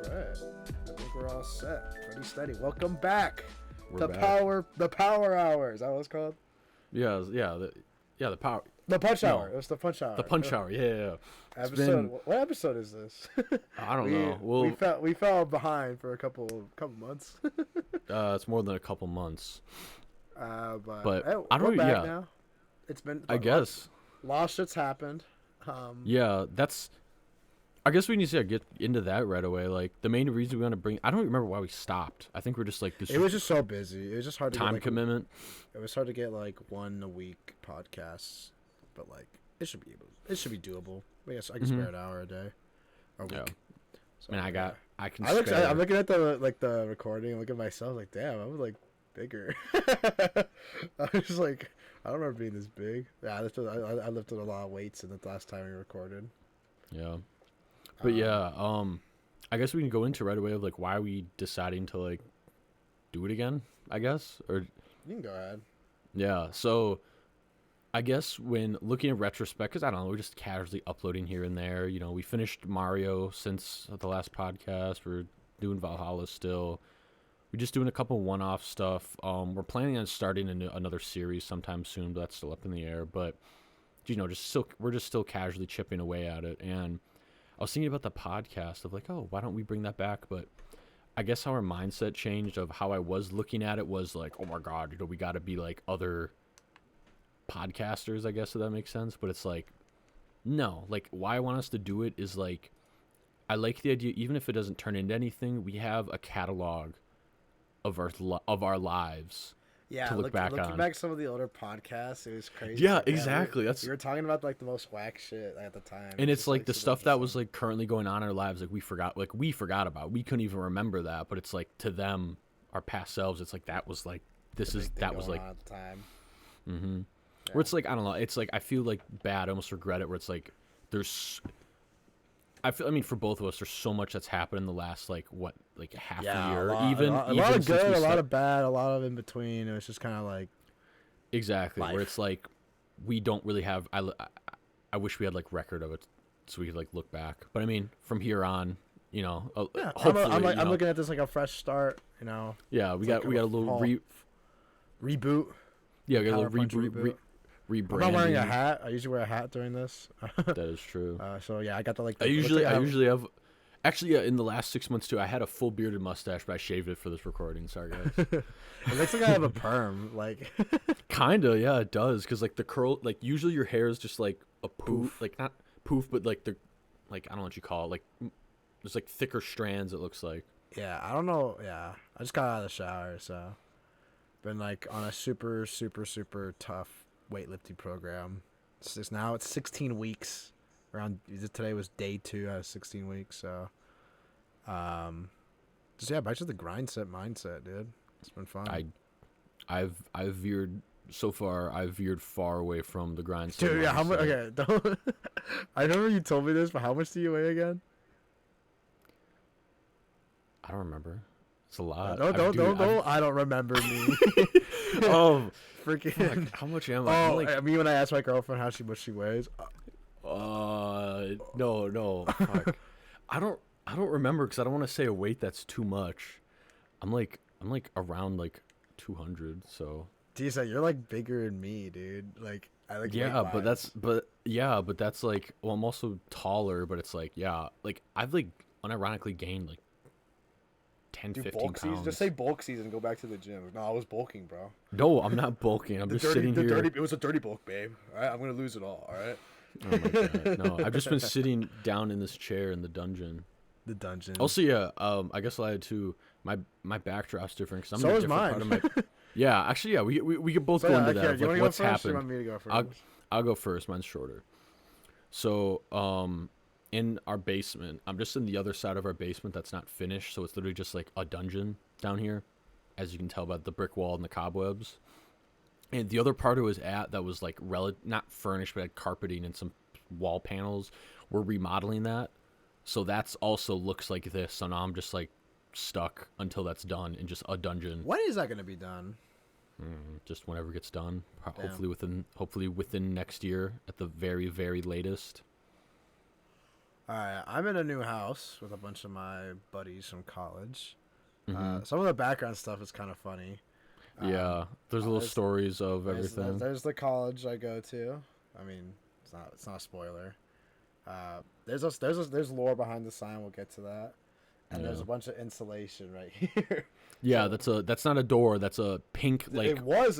right. I think we're all set. Pretty steady. Welcome back. We're back. The Power Hour. Is that what it's called? The power. The Punch No. Hour. It's the Punch Hour. The Punch Hour. Yeah. Episode. What episode is this? I don't know. We fell behind for a couple months. It's more than a couple months. But I don't we're know. back Yeah. now. It's been. I guess. Lost shit's happened. Yeah. I guess we need to get into that right away. Like the main reason we want to bring. I don't remember why we stopped. I think we're just like. It was just so busy. It was just hard to time get, like, commitment. It was hard to get like one a week podcasts, but like it should be doable. I guess I can spare an hour a day or a week. Yeah. So, I mean, I'm looking at the recording and look at myself like, damn, I was like bigger. I was like, I don't remember being this big. Yeah, I lifted a lot of weights in the last time we recorded. Yeah. But I guess we can go into right away of like why are we deciding to like do it again, I guess, or You can go ahead. yeah. So I guess when looking at retrospect, because I don't know, we're just casually uploading here and there. You know, we finished Mario since the last podcast. We're doing Valhalla still. We're just doing a couple one-off stuff. We're planning on starting another series sometime soon, but that's still up in the air. But you know, we're just still casually chipping away at it. And I was thinking about the podcast of like, oh, why don't we bring that back? But I guess how our mindset changed of how I was looking at it was like, oh my God, you know, we got to be like other podcasters, I guess, if that makes sense. But it's like, no, like why I want us to do it is like, I like the idea, even if it doesn't turn into anything, we have a catalog of our lives. Yeah, to look back looking on. back some of the older podcasts, it was crazy. Yeah, Like, exactly. We were talking about like the most whack shit at the time. And it's just, like the super stuff that interesting. was like currently going on in our lives, like we forgot about. We couldn't even remember that, but it's like to them, our past selves, it's like that was like The big thing was going like on at the time. mm-hmm. Yeah. Where it's like I don't know, it's like I feel like bad, I almost regret it. Where it's like I mean for both of us, there's so much that's happened in the last like half a year, a lot even of since good, we a lot start- of bad, a lot of in between. It was just kind of like exactly life. where it's like we don't really have. I wish we had like record of it so we could like look back. But I mean, from here on, you know, yeah. hopefully, I'm looking at this like a fresh start. You know, yeah, we got a little reboot. yeah, we got a Power little Punch reboot. rebranding. I'm not wearing a hat. I usually wear a hat during this. That is true. So yeah, I got the like. I usually have. Actually, yeah, in the last 6 months too, I had a full bearded mustache, but I shaved it for this recording. Sorry, guys. It looks like I have a perm. Like, Kinda, yeah, it does. Cause like the curl, like usually your hair is just like a poof, like not poof, but like like I don't know what you call it. Like there's like thicker strands. It looks like. yeah, I don't know. Yeah, I just got out of the shower, so been like on a super tough weightlifting program. It's 16 weeks. Today was day 2 out of 16 weeks, so back to the grind set mindset, dude. It's been fun. I've veered so far. I've veered far away from the grind. Dude, yeah, how much? mindset. Okay, don't. I remember you told me this, but how much do you weigh again? I don't remember. It's a lot. Don't. I don't remember me. Oh, freaking! fuck, how much am I? I'm like, I mean, when I asked my girlfriend how much she weighs, no. Fuck. I don't remember because I don't want to say a weight that's too much. I'm like around like 200. So. geez, you're like bigger than me, dude. Like I like. Yeah, weight but wise. that's like. Well, I'm also taller, but it's like like I've like unironically gained like 10, Dude, 15 bulk season. pounds. Just say bulk season and go back to the gym. No, I was bulking, bro. No, I'm not bulking. I'm just sitting here. It was a dirty bulk, babe. All right, I'm gonna lose it all. All right. Oh my God. No, I've just been sitting down in this chair in the dungeon. The dungeon. Also, yeah, I guess I had to. My backdrop's different because I'm So in a is different mine. part of my. Yeah, actually, yeah, we could both So, go yeah, into okay, that. Of, do you like, want what's to go first? Or happened. you want me to go first? I'll go first. Mine's shorter. So, in our basement, I'm just in the other side of our basement that's not finished. So it's literally just like a dungeon down here, as you can tell by the brick wall and the cobwebs. And the other part it was at that was like not furnished, but had carpeting and some wall panels. We're remodeling that, so that's also looks like this. So now I'm just like stuck until that's done in just a dungeon. When is that gonna be done? Just whenever it gets done. Damn. Hopefully within next year at the very, very latest. All right, I'm in a new house with a bunch of my buddies from college. Hmm. Some of the background stuff is kind of funny. Um, Yeah, there's little there's, stories of there's everything. there's the college I go to. I mean, it's not a spoiler. There's lore behind the sign. We'll get to that. And there's Yeah, a bunch of insulation right here. yeah. So That's not a door. That's a pink like. there's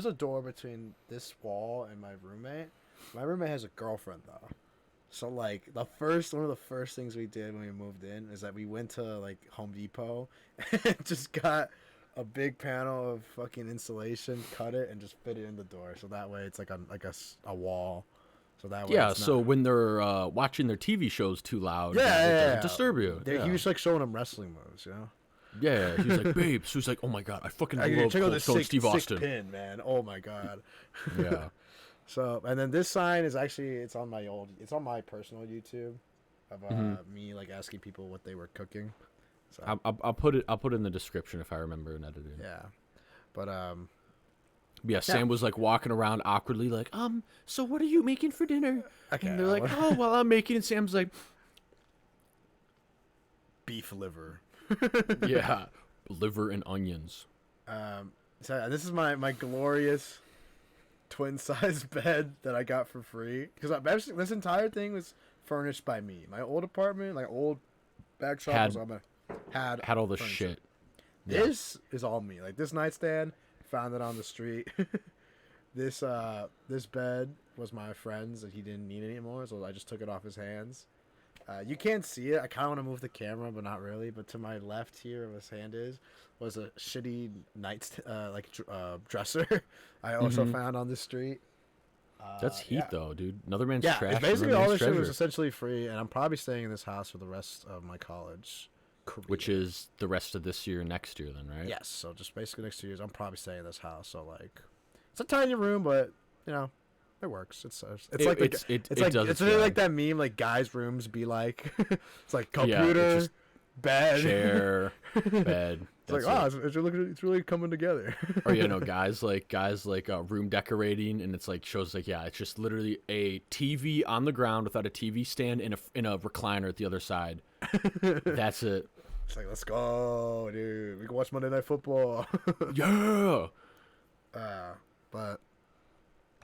a door between this wall and my roommate. My roommate has a girlfriend though. So like one of the first things we did when we moved in is that we went to like Home Depot and just got a big panel of fucking insulation, cut it, and just fit it in the door. So that way it's like a wall. So that way Yeah, it's so not. when they're watching their TV shows too loud, Yeah, it yeah, doesn't yeah. disturb you. He was like showing them wrestling moves, you know. Yeah, he was like, babe. So he's like, oh my god, I fucking love Check out Cold this Stone sick, Steve sick Austin. pin, man. Oh my god. Yeah. So, and then this sign is actually it's on my personal YouTube of me like asking people what they were cooking. So I'll put it in the description if I remember and edit it. yeah, but Yeah, Sam was like walking around awkwardly, like, so what are you making for dinner? okay, And they're like, oh, well, I'm making. And Sam's like, beef liver. yeah, liver and onions. So this is my glorious twin size bed that I got for free because this entire thing was furnished by me. My old apartment, like old back shop, was on my Had all the furniture. shit. Yeah. This is all me. Like this nightstand, found it on the street. This bed was my friend's and he didn't need it anymore, so I just took it off his hands. You can't see it. I kind of want to move the camera, but not really. But to my left here, where his hand was a shitty dresser. I also found on the street. That's heat, yeah. though, dude. Another man's Yeah, trash. it's basically another all man's this shit was treasure. essentially free, and I'm probably staying in this house for the rest of my college career. Which is the rest of this year and next year, then, right? Yes, so just basically next 2 years, I'm probably staying in this house. So like, it's a tiny room, but you know, it works. It's really like that meme, like guys' rooms be like, it's like computer, just bed, Chair, bed. It's like, it's really coming together. Or guys like room decorating, and it's like shows like it's just literally a TV on the ground without a TV stand in a recliner at the other side. That's it. It's like, let's go, dude. We can watch Monday Night Football. Yeah. But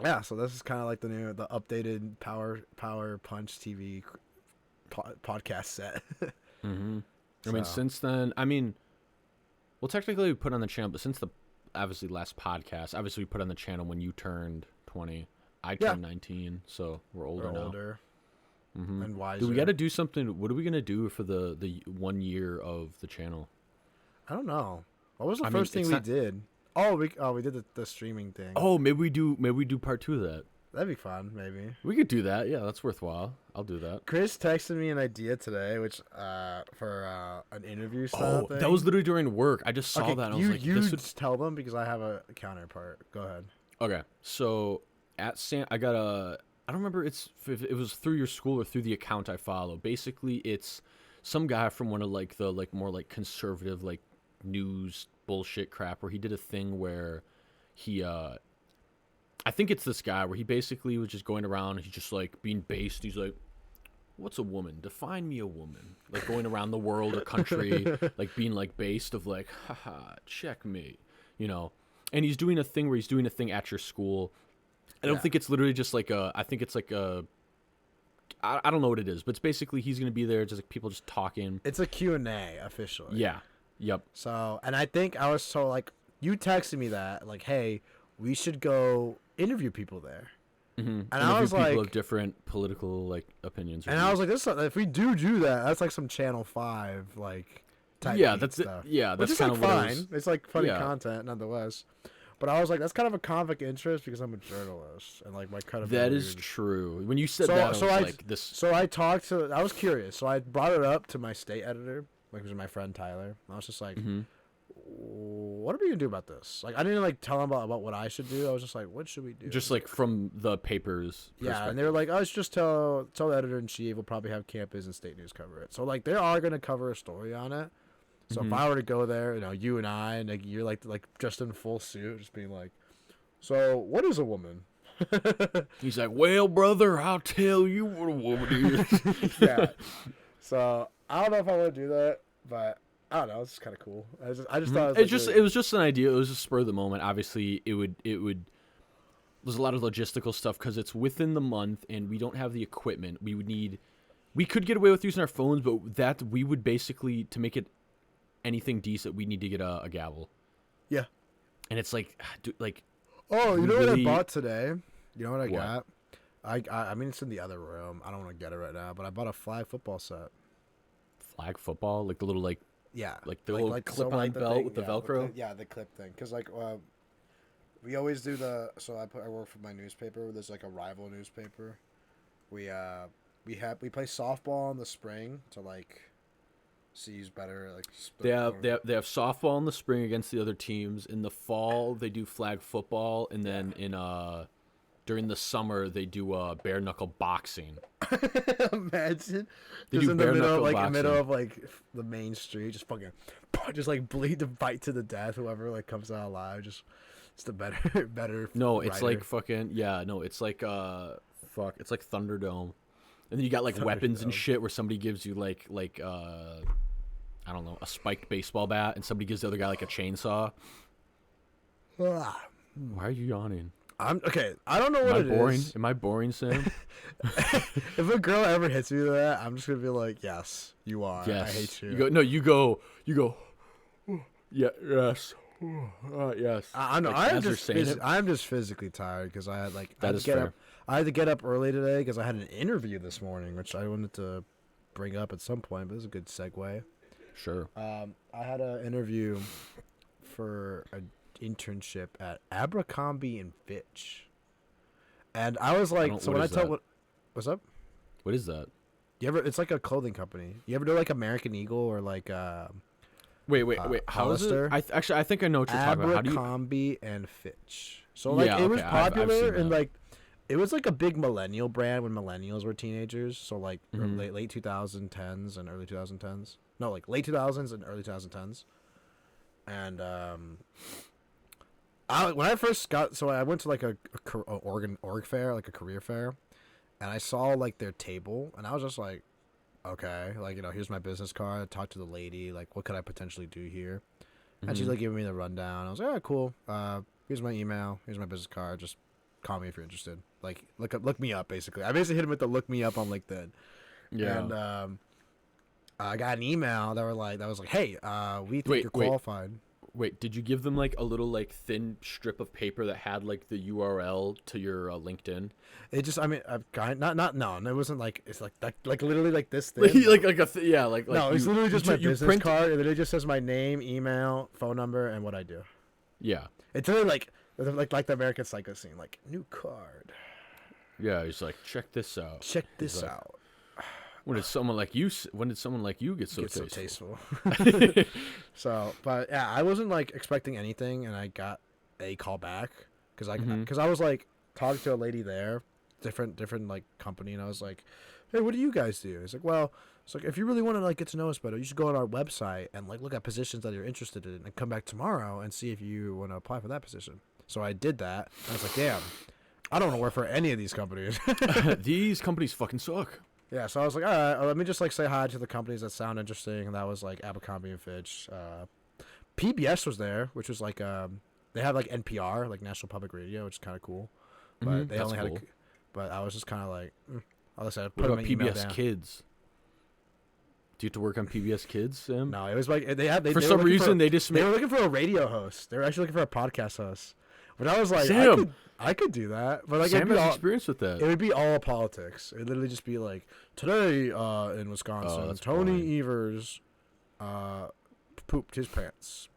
yeah, so this is kind of like the updated Power Punch TV podcast set. Mm-hmm. So. I mean, since then, well, technically we put on the channel, but since the obviously last podcast, obviously we put on the channel when you turned 20, I turned 19, so we're older now. Mm-hmm. And wiser. Do we got to do something? What are we gonna do for the 1 year of the channel? I don't know. What was the first thing we did? Oh, we did the streaming thing. Oh, maybe we do part 2 of that. That'd be fun. Maybe we could do that. Yeah, that's worthwhile. I'll do that. Chris texted me an idea today, which for an interview style thing. That was literally during work. I just saw that. And I was like, you tell them because I have a counterpart. Go ahead. Okay, so at Sam, I got I don't remember if it was through your school or through the account I follow. Basically, it's some guy from one of like the more like conservative like news bullshit crap where he did a thing where he I think it's this guy where he basically was just going around and he's just like being based. He's like, what's a woman? Define me a woman. Like going around the world or country, like being like based of like, haha, checkmate, And he's doing a thing where he's doing a thing at your school. I don't think it's literally just like I think it's like I don't know what it is, but it's basically he's going to be there just like people just talking. It's a Q&A officially. Yeah. Yep. So, and I think I was like, you texted me that, like, hey, we should go interview people there. Mm-hmm. And I was like, people of different political like opinions. And I was like, if we do that, that's like some Channel 5 like type stuff. That's kind of fine. It's like funny content nonetheless. But I was like, that's kind of a conflict interest because I'm a journalist and like my credibility. That is true. When you said that, I was like, this. So I was curious. So I brought it up to my state editor, which was my friend Tyler. I was just like, what are we gonna do about this? Like, I didn't like tell him about what I should do. I was just like, what should we do? Just like from the papers. Yeah, and they were like, oh, it's just tell the editor in chief. We'll probably have campus and state news cover it. So like, they are gonna cover a story on it. So if I were to go there, you and I, and like you're like just in full suit, just being like, so what is a woman? He's like, well, brother, I'll tell you what a woman is. Yeah. So I don't know if I want to do that, but I don't know. It's just kind of cool. I just thought It was just an idea. It was just spur of the moment. Obviously, it would. There's a lot of logistical stuff because it's within the month and we don't have the equipment. We could get away with using our phones, but that we would basically, to make it anything decent, we need to get a gavel. Yeah. And it's like, oh, you know really, what I bought today? You know what I What? got? I mean, it's in the other room. I don't want to get it right now, but I bought a flag football set. flag football, like the little Yeah, the little clip-on the belt thing, with the yeah, Velcro. the clip thing. Cause we always do so I work for my newspaper. There's like a rival newspaper. We play softball in the spring to like see who's better. Like They have softball in the spring against the other teams. In the fall, they do flag football, and then during the summer they do bare knuckle boxing. Imagine They just do in the bare middle of knuckle like boxing. middle of like the main street, just fucking just like bleed to bite to the death. Whoever like comes out alive, just it's the better. No, it's rider. like fucking no, it's like it's like Thunderdome, and then you got like weapons and Thunderdome. shit where somebody gives you like I don't know, a spiked baseball bat, and somebody gives the other guy like a chainsaw. Ah. Why are you yawning? I'm okay. I don't know what Am I it boring? is. Am I boring, Sam? If a girl ever hits me with that, I'm just gonna be like, "Yes, you are. Yes. I hate you." You go. Yeah. Yes. Yes. I know. Like, as you're saying it. I'm just physically tired because I had like That is fair. I had to get up early today because I had an interview this morning, which I wanted to bring up at some point. But this is a good segue. Sure. I had an interview for an internship at Abercrombie and Fitch, and I was like, so when I tell what's up? What is that? You ever? It's like a clothing company. You ever know like American Eagle or like Wait. How is it? Hollister? I think I know what you're talking about. How do you? Abercrombie and Fitch. So like Yeah, it was okay, I've popular seen and that. like it was like a big millennial brand when millennials were teenagers. So like Mhm. late 2010s and early 2010s. No, like late 2000s and early 2010s. And when I first got, so I went to like a org fair, like a career fair, and I saw like their table, and I was just like, okay, like, you know, here's my business card. I talked to the lady, like, what could I potentially do here? And she's Mhm. like giving me the rundown. I was like, oh, cool. Here's my email. Here's my business card. Just call me if you're interested. Like, look me up, basically. I basically hit him with the look me up on LinkedIn. Yeah. And I got an email that was like, hey, we think Wait, you're wait. qualified. Wait, did you give them like a little like thin strip of paper that had like the URL to your LinkedIn? It just, I mean, I've got no, it wasn't like, it's like literally like this thing. Like No, it's literally just my business print. card, and then it just says my name, email, phone number, and what I do. Yeah. It's really like the American Psycho scene, like new card. Yeah, he's like, check this out. Check this like, out. When did someone like you get so Get so tasteful? tasteful. So, but yeah, I wasn't like expecting anything, and I got a call back because I was like talking to a lady there, different like company, and I was like, hey, what do you guys do? It's like, well, it's like if you really want to like get to know us better, you should go on our website and like look at positions that you're interested in, and come back tomorrow and see if you want to apply for that position. So I did that. And I was like, damn, I don't want to work for any of these companies. These companies fucking suck. Yeah, so I was like, all right, let me just like say hi to the companies that sound interesting, and that was like Abercrombie and Fitch. PBS was there, which was like they have like NPR, like National Public Radio, which is kind of cool, but they That's only cool. had. But I was just kind of like, all I said, What put about my email PBS down. Kids? Do you have to work on PBS Kids, Sam? No, it was like they For were some looking reason, they just they made. were looking for a radio host. They were actually looking for a podcast host, but I was like, Sam! I could do that, but like Sam it'd be has all, experience with that. it would be all politics. It would literally just be like, today in Wisconsin, that's Tony boring. Evers pooped his pants.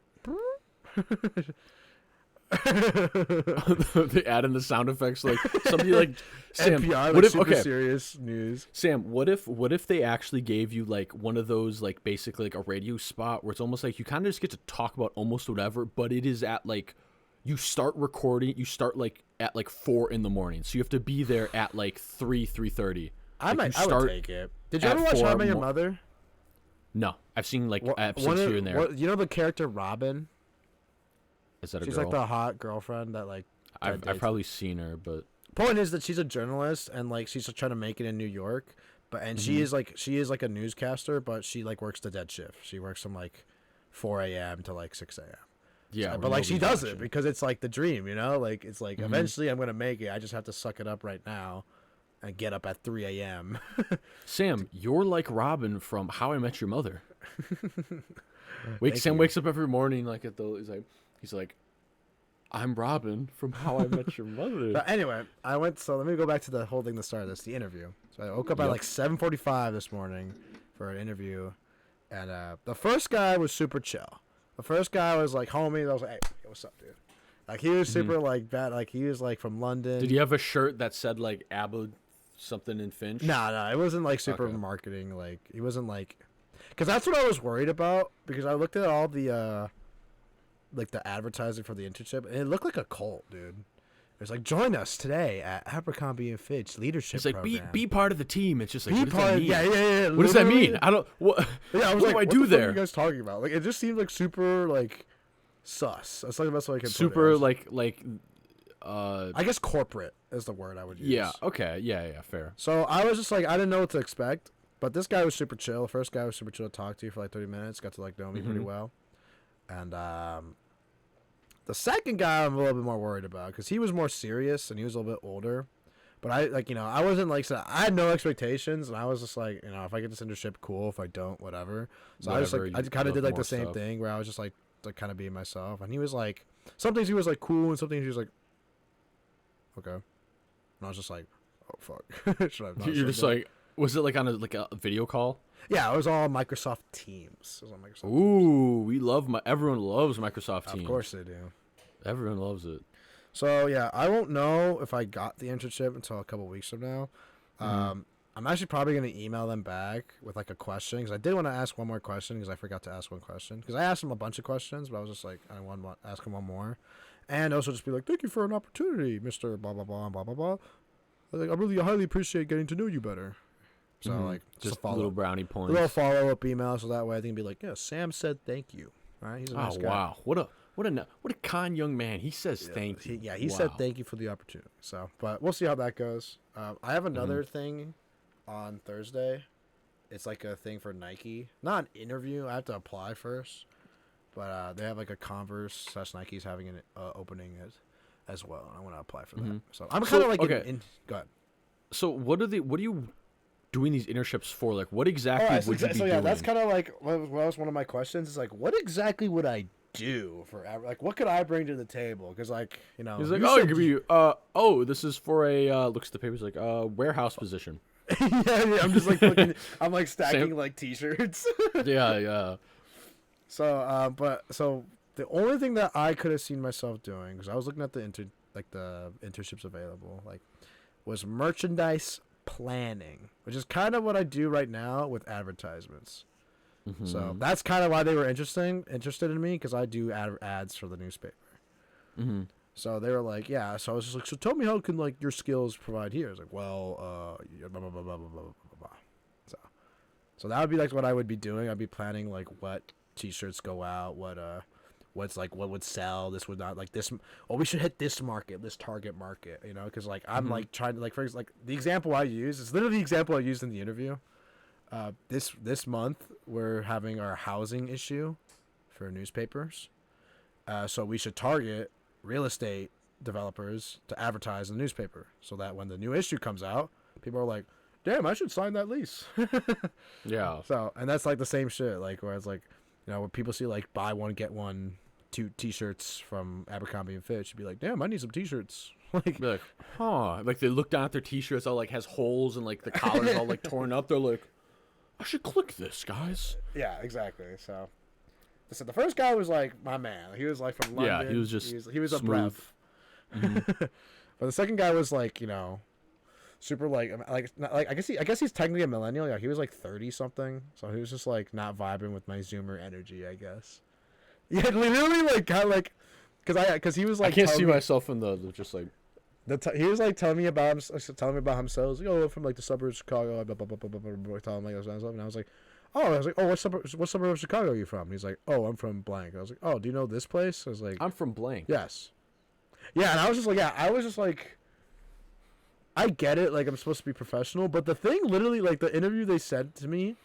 They add in the sound effects like somebody like Sam. NPR, what like if super serious news. Sam? What if they actually gave you like one of those like basically like a radio spot where it's almost like you kind of just get to talk about almost whatever, but it is at like you start recording. You start like at like 4 in the morning, so you have to be there at like 3:30. I would take it. Did you at ever watch 4 How I Met Your Mother? No, I've seen like One episodes of- here and there. you know the character Robin? Is that a She's girl? like the hot girlfriend that like. I've dates- probably seen her, but Point is that she's a journalist and like she's trying to make it in New York, she is like a newscaster, but she like works the dead shift. She works from like 4 a.m. to like 6 a.m. Yeah, So, but like she does watching. it because it's like the dream, you know. Like it's like eventually I'm gonna make it. I just have to suck it up right now, and get up at 3 a.m. Sam, you're like Robin from How I Met Your Mother. Sam you. wakes up every morning like he's like, I'm Robin from How I Met Your Mother. But anyway, so let me go back to the whole thing that started this, the interview. So I woke up at like 7:45 this morning for an interview, and the first guy was super chill. The first guy was like homie. I was like, hey, what's up, dude? Like he was super like bad. Like he was like from London. Did he have a shirt that said like ABBA something in Finch? No, it wasn't like super marketing. Like he wasn't like, because that's what I was worried about. Because I looked at all the like the advertising for the internship, and it looked like a cult, dude. It was like, join us today at Abercrombie and Fitch leadership. It's like program. be part of the team. It's just like, Be what does part that of, mean? yeah. What does that mean? I don't. What? Yeah, I was what like, do I do what the fuck there? are you guys talking about? Like, it just seemed like super like sus. That's like the best way I can Super put it. like. I guess corporate is the word I would use. Yeah. Okay. Yeah. Fair. So I was just like, I didn't know what to expect, but this guy was super chill. The first guy was super chill to talk to for like 30 minutes. Got to like know me pretty well, and the second guy I'm a little bit more worried about because he was more serious and he was a little bit older. But I like, you know, I wasn't like, so I had no expectations, and I was just like, you know, if I get this internship, cool. If I don't, whatever. So I was like, I kind of did like the same thing where I was just like kind of being myself. And he was like, some things he was like cool, and some things he was like, okay. And I was just like, oh fuck. Should I have not You're just that? like, was it like on a video call? Yeah, it was all Microsoft Teams. It was on Microsoft Ooh, Teams. Everyone loves Microsoft Teams. Of course they do. Everyone loves it. So yeah, I won't know if I got the internship until a couple weeks from now. I'm actually probably gonna email them back with like a question because I did want to ask one more question because I forgot to ask one question because I asked them a bunch of questions, but I was just like I want to ask them one more, and also just be like, thank you for an opportunity, Mister blah blah blah blah blah blah. Like, I really highly appreciate getting to know you better. So like just a little brownie points, a little follow up email, so that way I can be like, yeah, Sam said thank you. All right, he's a nice guy. Wow, what a kind young man. He says thank you. He said thank you for the opportunity. So, but we'll see how that goes. I have another thing on Thursday. It's like a thing for Nike. Not an interview. I have to apply first. But they have like a Converse / Nike's having an opening as well. And I want to apply for that. So I'm kind of like go ahead. So what are you doing these internships for? Like what exactly would you be doing? Yeah, that's kind of like what was one of my questions. Is like, what exactly would I do for like what could I bring to the table? Because like, you know, he's like, it could be this is for a looks at the papers like warehouse position. yeah, I'm just like looking, I'm like stacking like t-shirts. yeah. So so the only thing that I could have seen myself doing, because I was looking at the internships available, like, was merchandise planning, which is kind of what I do right now with advertisements. So that's kind of why they were interested in me, because I do ads for the newspaper. So they were like, yeah. So I was just like, so tell me how can like your skills provide here? I was like, well, blah, blah, blah, blah, blah, blah, blah. So that would be like what I would be doing. I'd be planning like what t-shirts go out, what's like what would sell. This would not like this. Oh, we should hit this market, this target market, you know, because like I'm like trying to like, for example, like the example I use is literally the example I used in the interview. This month we're having our housing issue for newspapers, so we should target real estate developers to advertise in the newspaper so that when the new issue comes out, people are like, damn, I should sign that lease. Yeah. So, and that's like the same shit, like where it's like, you know, when people see like buy one get one 2 t-shirts from Abercrombie and Fitch, you'd be like, damn, I need some t-shirts. Like, be like, huh? Like they look down at their t-shirts, all like has holes and like the collar's all like torn up. They're like, I should click this, guys. Yeah, exactly. So the first guy was like my man. He was like from London. Yeah, he was just he was a smooth. breath. But the second guy was like, you know, super like I guess he's technically a millennial. Yeah, he was like 30 something. So he was just like not vibing with my Zoomer energy, I guess. Yeah, literally like kind of like because he was like, I can't see myself in the just like. He was like telling me about himself. Like, oh, I'm from like the suburbs of Chicago. Blah, blah, blah, blah, blah, blah, telling like stuff. And I was like, oh, what suburb of Chicago are you from? And he's like, oh, I'm from blank. I was like, oh, do you know this place? I was like, I'm from blank. Yes. Yeah, and I was just like, yeah, I was just like, I get it. Like I'm supposed to be professional, but the thing, literally, like the interview they said to me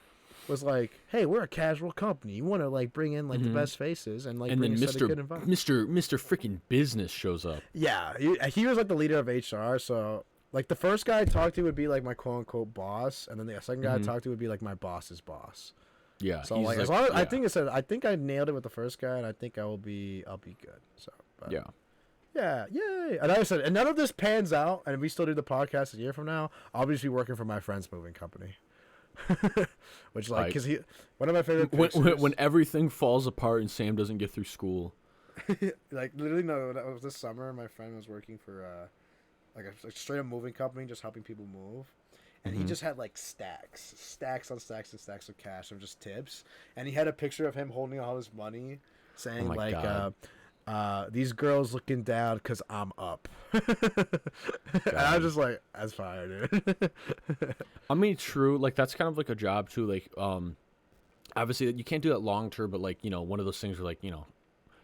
was like, "Hey, we're a casual company. You want to like bring in like the best faces and like And bring then a set of good environment." Mr. freaking Business shows up. Yeah, he was like the leader of HR. So like the first guy I talked to would be like my quote unquote boss, and then the second guy I talked to would be like my boss's boss. Yeah. So like as long as I think I nailed it with the first guy, and I think I'll be good. So but, Yeah. yeah, yay! And like I said, and none of this pans out, and we still do the podcast a year from now, I'll just be working for my friend's moving company. Which like because one of my favorite when everything falls apart and Sam doesn't get through school. Like literally no, that was this summer. My friend was working for like a straight up moving company, just helping people move. And he just had like stacks on stacks and stacks of cash of just tips. And he had a picture of him holding all his money, saying these girls looking down because I'm up. And I was just like, that's fire, dude. I mean, true. Like that's kind of like a job too. Like, obviously you can't do that long term, but like one of those things where like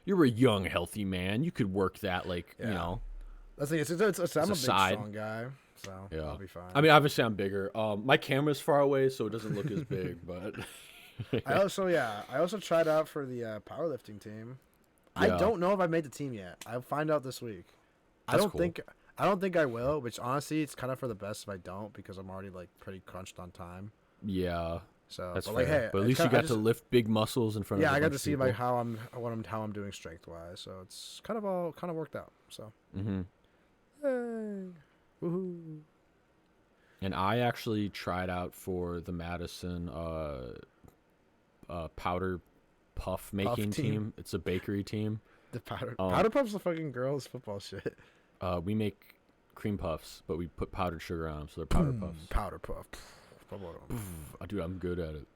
you're a young, healthy man. You could work that like That's like I'm a big strong guy. So yeah. I'll be fine. I mean, obviously I'm bigger. My camera's far away, so it doesn't look as big. But I also tried out for the powerlifting team. Yeah. I don't know if I made the team yet. I'll find out this week. I don't think I will. Which honestly, it's kind of for the best if I don't, because I'm already like pretty crunched on time. Yeah. So that's fair. Like, hey, but at least you got to lift big muscles in front of. Yeah, I got to see like how I'm doing strength wise. So it's kind of worked out. So. Hey. Woohoo. And I actually tried out for the Madison powder puff making team. It's a bakery team. The powder puff's the fucking girls' football shit. We make cream puffs, but we put powdered sugar on them, so they're powder puffs. Powder puff. Dude, I'm good at it.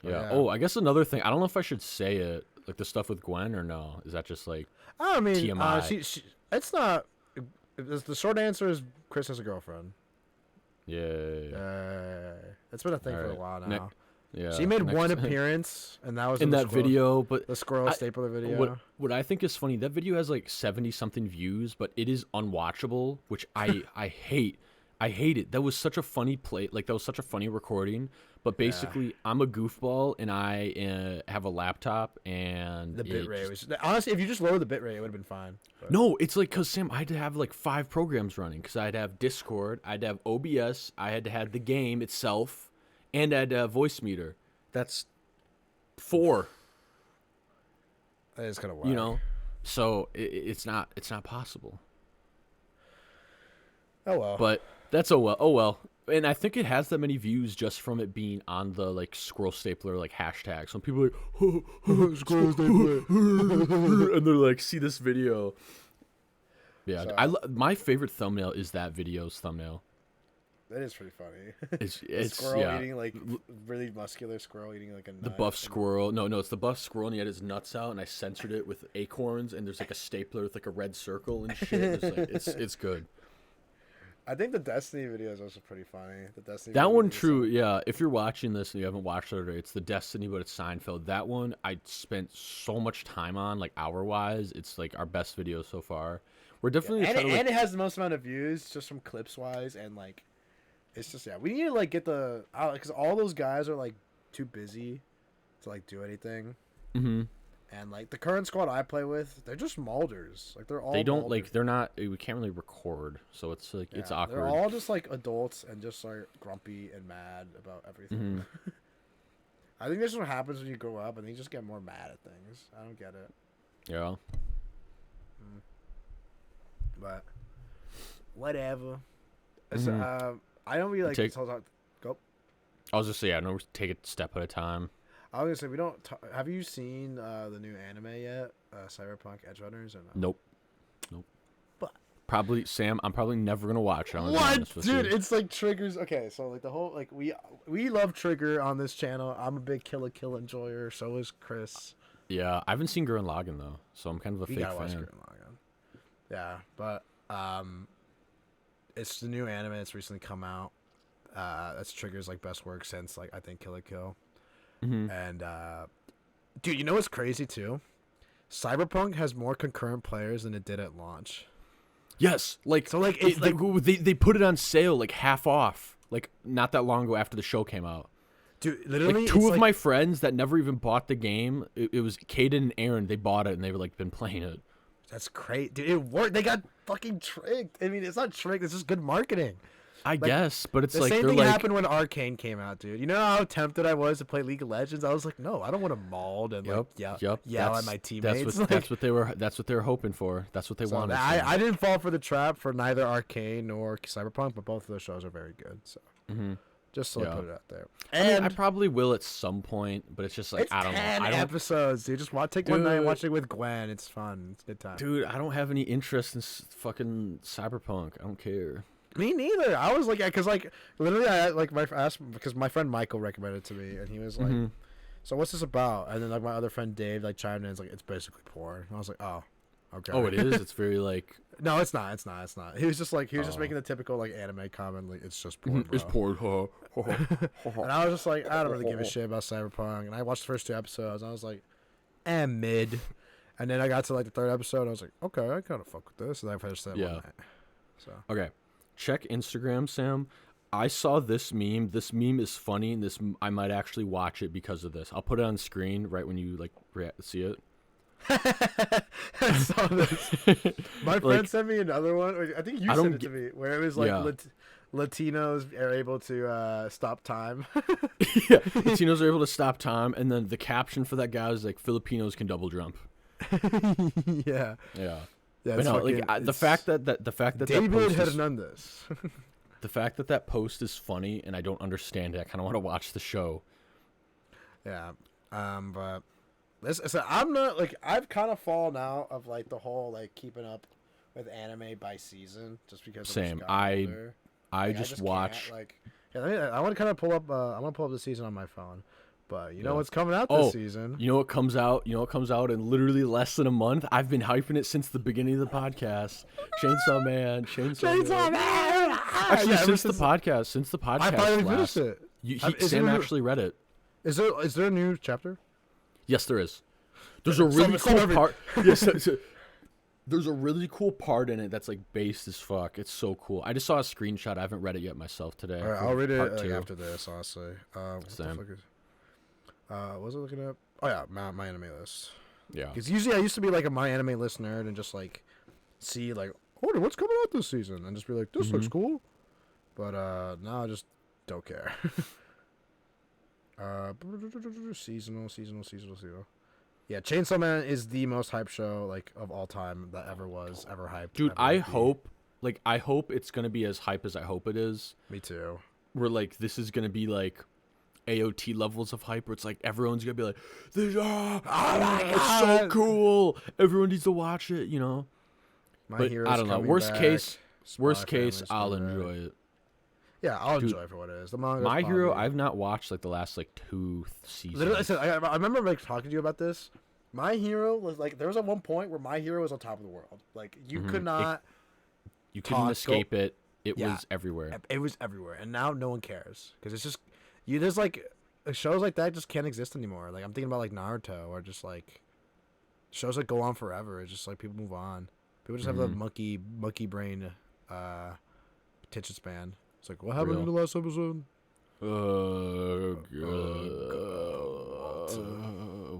Yeah. Oh, I guess another thing. I don't know if I should say it, like the stuff with Gwen, or no. Is that just like? I mean, TMI? She it's not. The short answer is Chris has a girlfriend. Yeah. It's been a thing for a while now. Yeah. She made one appearance, and that was in that video, but the squirrel stapler video. What I think is funny, that video has like 70-something views, but it is unwatchable, which I hate. I hate it. That was such a funny play. Like that was such a funny recording. But basically, I'm a goofball, and I have a laptop, and the bitrate was honestly, if you just lower the bitrate, it would have been fine. But. No, it's like because Sam, I had to have like 5 programs running because I'd have Discord, I'd have OBS, I had to have the game itself, and I'd have voice meter. That's 4. That is kind of wild. So it's not possible. Oh well. But that's oh well. And I think it has that many views just from it being on the like squirrel stapler like hashtag. So people are like squirrel stapler, and they're like, see this video. Yeah, so, my favorite thumbnail is that video's thumbnail. That is pretty funny. It's squirrel eating like really muscular squirrel eating like a nut. The buff squirrel. No, it's the buff squirrel, and he had his nuts out, and I censored it with acorns, and there's like a stapler with like a red circle and shit. It's good. I think the Destiny video is also pretty funny. That one, true, yeah. If you're watching this and you haven't watched it already, it's the Destiny, but it's Seinfeld. That one I spent so much time on, like hour-wise. It's like our best video so far. We're definitely and it has the most amount of views just from clips-wise, and like, it's just we need to like get the because all those guys are like too busy to like do anything. Mm-hmm. And like the current squad I play with, they're just molders. Like they're all. They don't like. They're not. We can't really record, so it's like it's awkward. They're all just like adults and just like grumpy and mad about everything. Mm-hmm. I think this is what happens when you grow up, and you just get more mad at things. I don't get it. Yeah. But whatever. Mm-hmm. I don't really like. Go. I was just saying, I know we take it step at a time. I was gonna say we don't. Have you seen the new anime yet? Cyberpunk Edgerunners or no? Nope. But probably Sam. I'm probably never gonna watch it. What, dude? It's like Trigger's. Okay, so like the whole like we love Trigger on this channel. I'm a big Kill enjoyer. So is Chris. Yeah, I haven't seen Gurren Lagann though, so I'm kind of a fake fan. Watch Gurren Lagann. Yeah, but it's the new anime that's recently come out. That's Trigger's like best work since like I think Kill la Kill. Mm-hmm. And dude, you know what's crazy too? Cyberpunk has more concurrent players than it did at launch. Yes, like So like it's like, they put it on sale like half off, like not that long ago after the show came out. dude, literally, Like two it's of like, my friends that never even bought the game, it was Caden and Aaron. They bought it and they were like been playing it. that's great, dude. It worked. They got fucking tricked. I mean, it's not tricked. It's just good marketing. I guess, but it's The like same they're thing like, happened when Arcane came out, dude. You know how tempted I was to play League of Legends? I was like, no, I don't want to mauled and like yell at my teammates. That's what they were hoping for. That's what they So wanted. I didn't fall for the trap for neither Arcane nor Cyberpunk, but both of those shows are very good. So just to put it out there. And I probably will at some point, but it's just like it's I don't know. 10 episodes, dude. Just take one night and watch it with Gwen. It's fun. It's a good time. Dude, I don't have any interest in fucking Cyberpunk. I don't care. Me neither. I was like, because like literally, I like asked because my friend Michael recommended it to me, and he was like, "So what's this about?" And then like my other friend Dave like chimed in, and it's like it's basically porn. And I was like, "Oh, okay." Oh, it is. It's very like. No, it's not. It's not. It's not. He was just like just making the typical like anime comment, like it's just porn. Bro. It's porn. And I was just like, I don't really give a shit about Cyberpunk. And I watched the first 2 episodes, and I was like, mid. And then I got to like the 3rd episode, and I was like, okay, I kind of fuck with this, and I finished that one night. So okay. Check Instagram, Sam. I saw this meme. This meme is funny, and I might actually watch it because of this. I'll put it on screen right when you like see it. I saw this. My friend sent me another one. I think you sent it to me, where it was like Latinos are able to stop time. Yeah, Latinos are able to stop time, and then the caption for that guy is like Filipinos can double jump. Yeah. Yeah, but no, like the fact that David that post Hernandez. The fact that post is funny and I don't understand it. I kind of want to watch the show. Yeah, but so I'm not like I've kind of fallen out of like the whole like keeping up with anime by season just because. Same. I just watch. Like, yeah, I want to kind of pull up. I want to pull up the season on my phone. But you know what's coming out this season? You know what comes out? You know what comes out in literally less than a month? I've been hyping it since the beginning of the podcast. Chainsaw Man. Actually, since the podcast. I finally finished it. Sam actually read it. Is there a new chapter? Yes, there is. There's a really cool part. Yes, there's a really cool part in it that's like based as fuck. It's so cool. I just saw a screenshot. I haven't read it yet myself today. All right, I'll read it after this. Honestly, what the fuck is? What was I looking up? Oh yeah, my anime list. Yeah. Because usually I used to be like a my anime list nerd and just like see like, oh, what's coming out this season, and just be like, this looks cool. But now I just don't care. Seasonal. Yeah, Chainsaw Man is the most hyped show like of all time that ever was, ever hyped. Dude, I hope it's gonna be as hype as I hope it is. Me too. Where like this is gonna be like AOT levels of hype where it's like everyone's gonna be like, this, oh my God, it's so cool. Everyone needs to watch it, you know. But I don't know. Worst case, I'll enjoy it. Yeah, I'll enjoy it for what it is. The manga. My Hero, I've not watched like the last like 2 seasons. Literally, I remember like talking to you about this. My Hero was like there was at one point where My Hero was on top of the world. Like you could not. You couldn't escape it. It was everywhere. It was everywhere, and now no one cares because it's just there's like shows like that just can't exist anymore. Like I'm thinking about like Naruto or just like shows that go on forever. It's just like people move on. People just have the monkey brain attention span. It's like what happened in the last episode?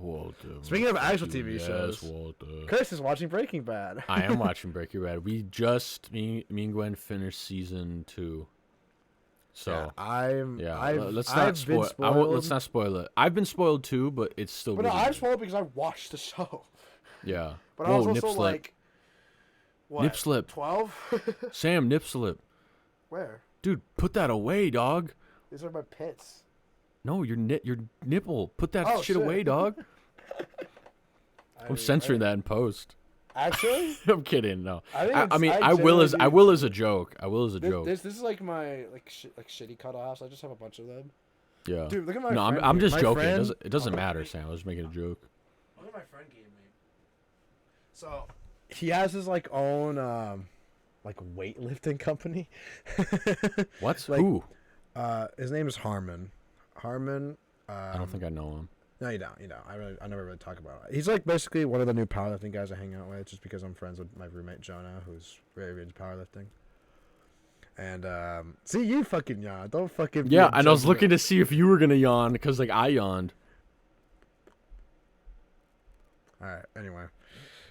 Walter. Speaking of actual TV shows, Walter. Chris is watching Breaking Bad. I am watching Breaking Bad. We just me and Gwen finished season 2. So let's not spoil it. I've been spoiled too, but it's still. But no, I'm spoiled because I watched the show. Yeah. But I was also like, what? Nip slip. 12. Sam, nip slip. Where? Dude, put that away, dog. These are my pits. No, your nipple. Put that shit away, dog. I'm censoring that in post. Actually? I'm kidding. No. I will as a joke. This is like my shitty cutoffs. I just have a bunch of them. Yeah. Dude, look at my. No, friend I'm just my joking. Friend, it doesn't matter, Sam. I was making a joke. Look at my friend gave me. So he has his like own like weightlifting company. What? Like, who? His name is Harmon. I don't think I know him. No, you don't. I never really talk about it. He's like basically one of the new powerlifting guys I hang out with, just because I'm friends with my roommate Jonah, who's very into powerlifting. And see, you fucking yawn. Don't fucking. Yeah, and I was looking to see if you were gonna yawn because like I yawned. All right. Anyway,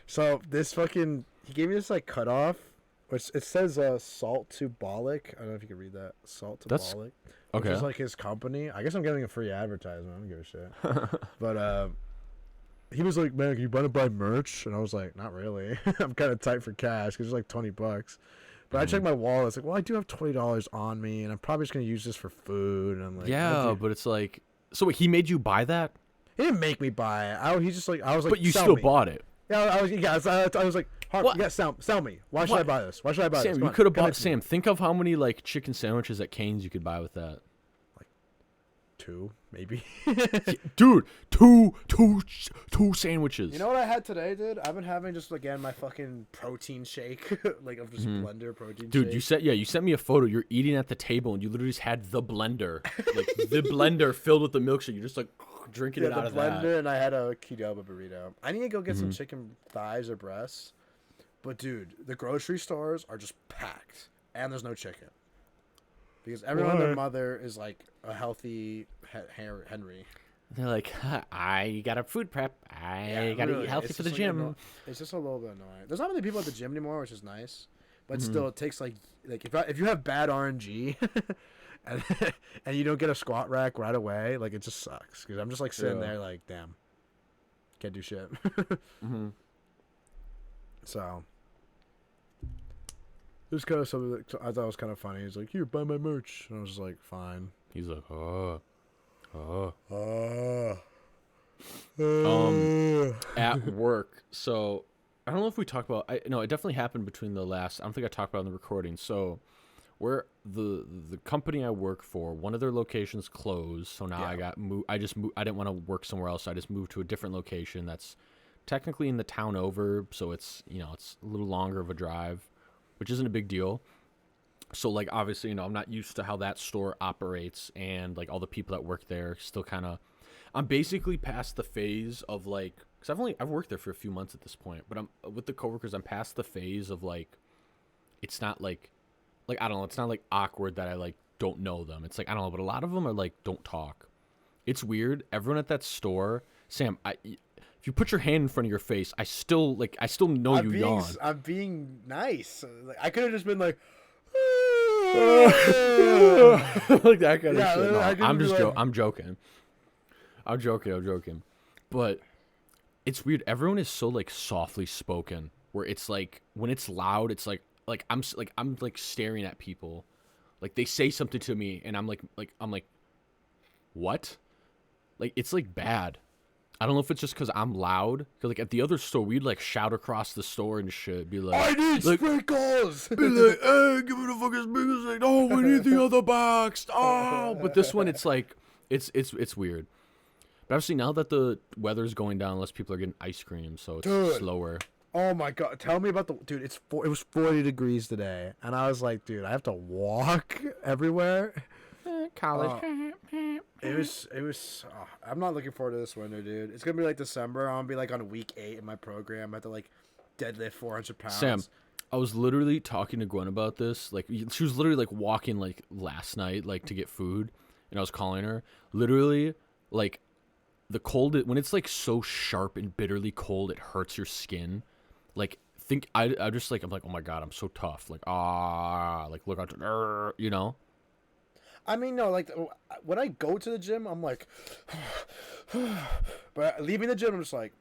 so this fucking he gave me this like cutoff, which it says salt to Bollock. I don't know if you can read that. Salt to Bollock. Okay. Which is like his company. I guess I'm getting a free advertisement. I don't give a shit. But he was like, "Man, can you want to buy merch?" And I was like, "Not really. I'm kind of tight for cash because it's like $20." But I checked my wallet. It's like, well, I do have $20 on me, and I'm probably just gonna use this for food. And I'm like, yeah, okay. but it's like, so wait, he made you buy that? He didn't make me buy it. He's just like, I was like, but you sell still me. bought it. Yeah, I was like, yeah, sell me. Why should I buy this? Why should I buy this? Sam, you could have bought. Sam, think of how many like chicken sandwiches at Cane's you could buy with that. 2, maybe. Dude, two sandwiches. You know what I had today, dude? I've been having just again my fucking protein shake, like of just blender protein. Dude, shake. you sent me a photo. You're eating at the table and you literally just had the blender, like the blender filled with the milkshake. You're just like drinking it out of that. blender, and I had a Qdoba burrito. I need to go get some chicken thighs or breasts, but dude, the grocery stores are just packed, and there's no chicken. Because everyone and their mother is like a healthy Henry. They're like, I got a food prep. I got to eat healthy for the gym. It's just a little bit annoying. There's not many people at the gym anymore, which is nice. But still, it takes like if you have bad RNG and you don't get a squat rack right away, like it just sucks. Because I'm just like sitting there like, damn, can't do shit. So. It was kind of something that I thought was kind of funny. He's like, "Here, buy my merch," and I was just like, "Fine." He's like, at work. So I don't know if we talked about. No, it definitely happened between the last. I don't think I talked about it in the recording. So, where the company I work for, one of their locations closed. So now I got moved. I just moved. I didn't want to work somewhere else. So I just moved to a different location that's technically in the town over. So it's it's a little longer of a drive, which isn't a big deal. So, like, obviously, I'm not used to how that store operates, and, like, all the people that work there still kind of... I'm basically past the phase of, like... Because I've worked there for a few months at this point, but with the coworkers, I'm past the phase of, like... It's not, like, I don't know, it's not, like, awkward that I, like, don't know them. It's, like, I don't know, but a lot of them are, like, don't talk. It's weird. Everyone at that store... Sam, if you put your hand in front of your face, I still know you yawn. I'm being nice. Like, I could have just been like... like that kind of shit. No, I'm joking. But it's weird. Everyone is so like softly spoken. Where it's like when it's loud, it's like I'm staring at people. Like they say something to me, and I'm like what? Like it's like bad. I don't know if it's just because I'm loud. Because, like, at the other store, we'd, like, shout across the store and shit. Be like, I need sprinkles! Be like, hey, give me the fucking sprinkles. Like, oh, we need the other box. Oh. But this one, it's, like, it's weird. But obviously, now that the weather's going down, less people are getting ice cream, so it's slower. Oh, my God. Tell me about the... Dude, it was 40 degrees today. And I was like, dude, I have to walk everywhere. College. It was. I'm not looking forward to this winter, dude. It's gonna be like December. I'm gonna be like on week 8 in my program. I have to like deadlift 400 pounds. Sam, I was literally talking to Gwen about this. Like, she was literally like walking like last night, like to get food, and I was calling her. Literally, like the cold when it's like so sharp and bitterly cold, it hurts your skin. Like, I just like I'm like, oh my God, I'm so tough. Like like look out, you know. I mean, no, like, when I go to the gym, I'm like, but leaving the gym, I'm just like,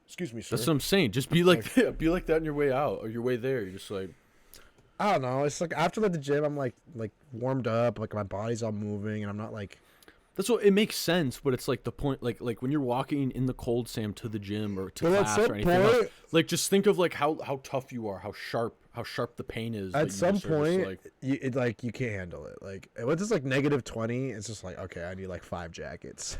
excuse me, sir. That's what I'm saying. Just be like be like that on your way out or your way there. You're just like, I don't know. It's like after the gym, I'm like warmed up, like my body's all moving, and I'm not like. That's what it makes sense, but it's like the point, like when you're walking in the cold, Sam, to the gym or to class or anything else, like just think of like how tough you are, how sharp the pain is. At some point, you can't handle it. Like once it's like -20, it's just like, okay, I need like 5 jackets.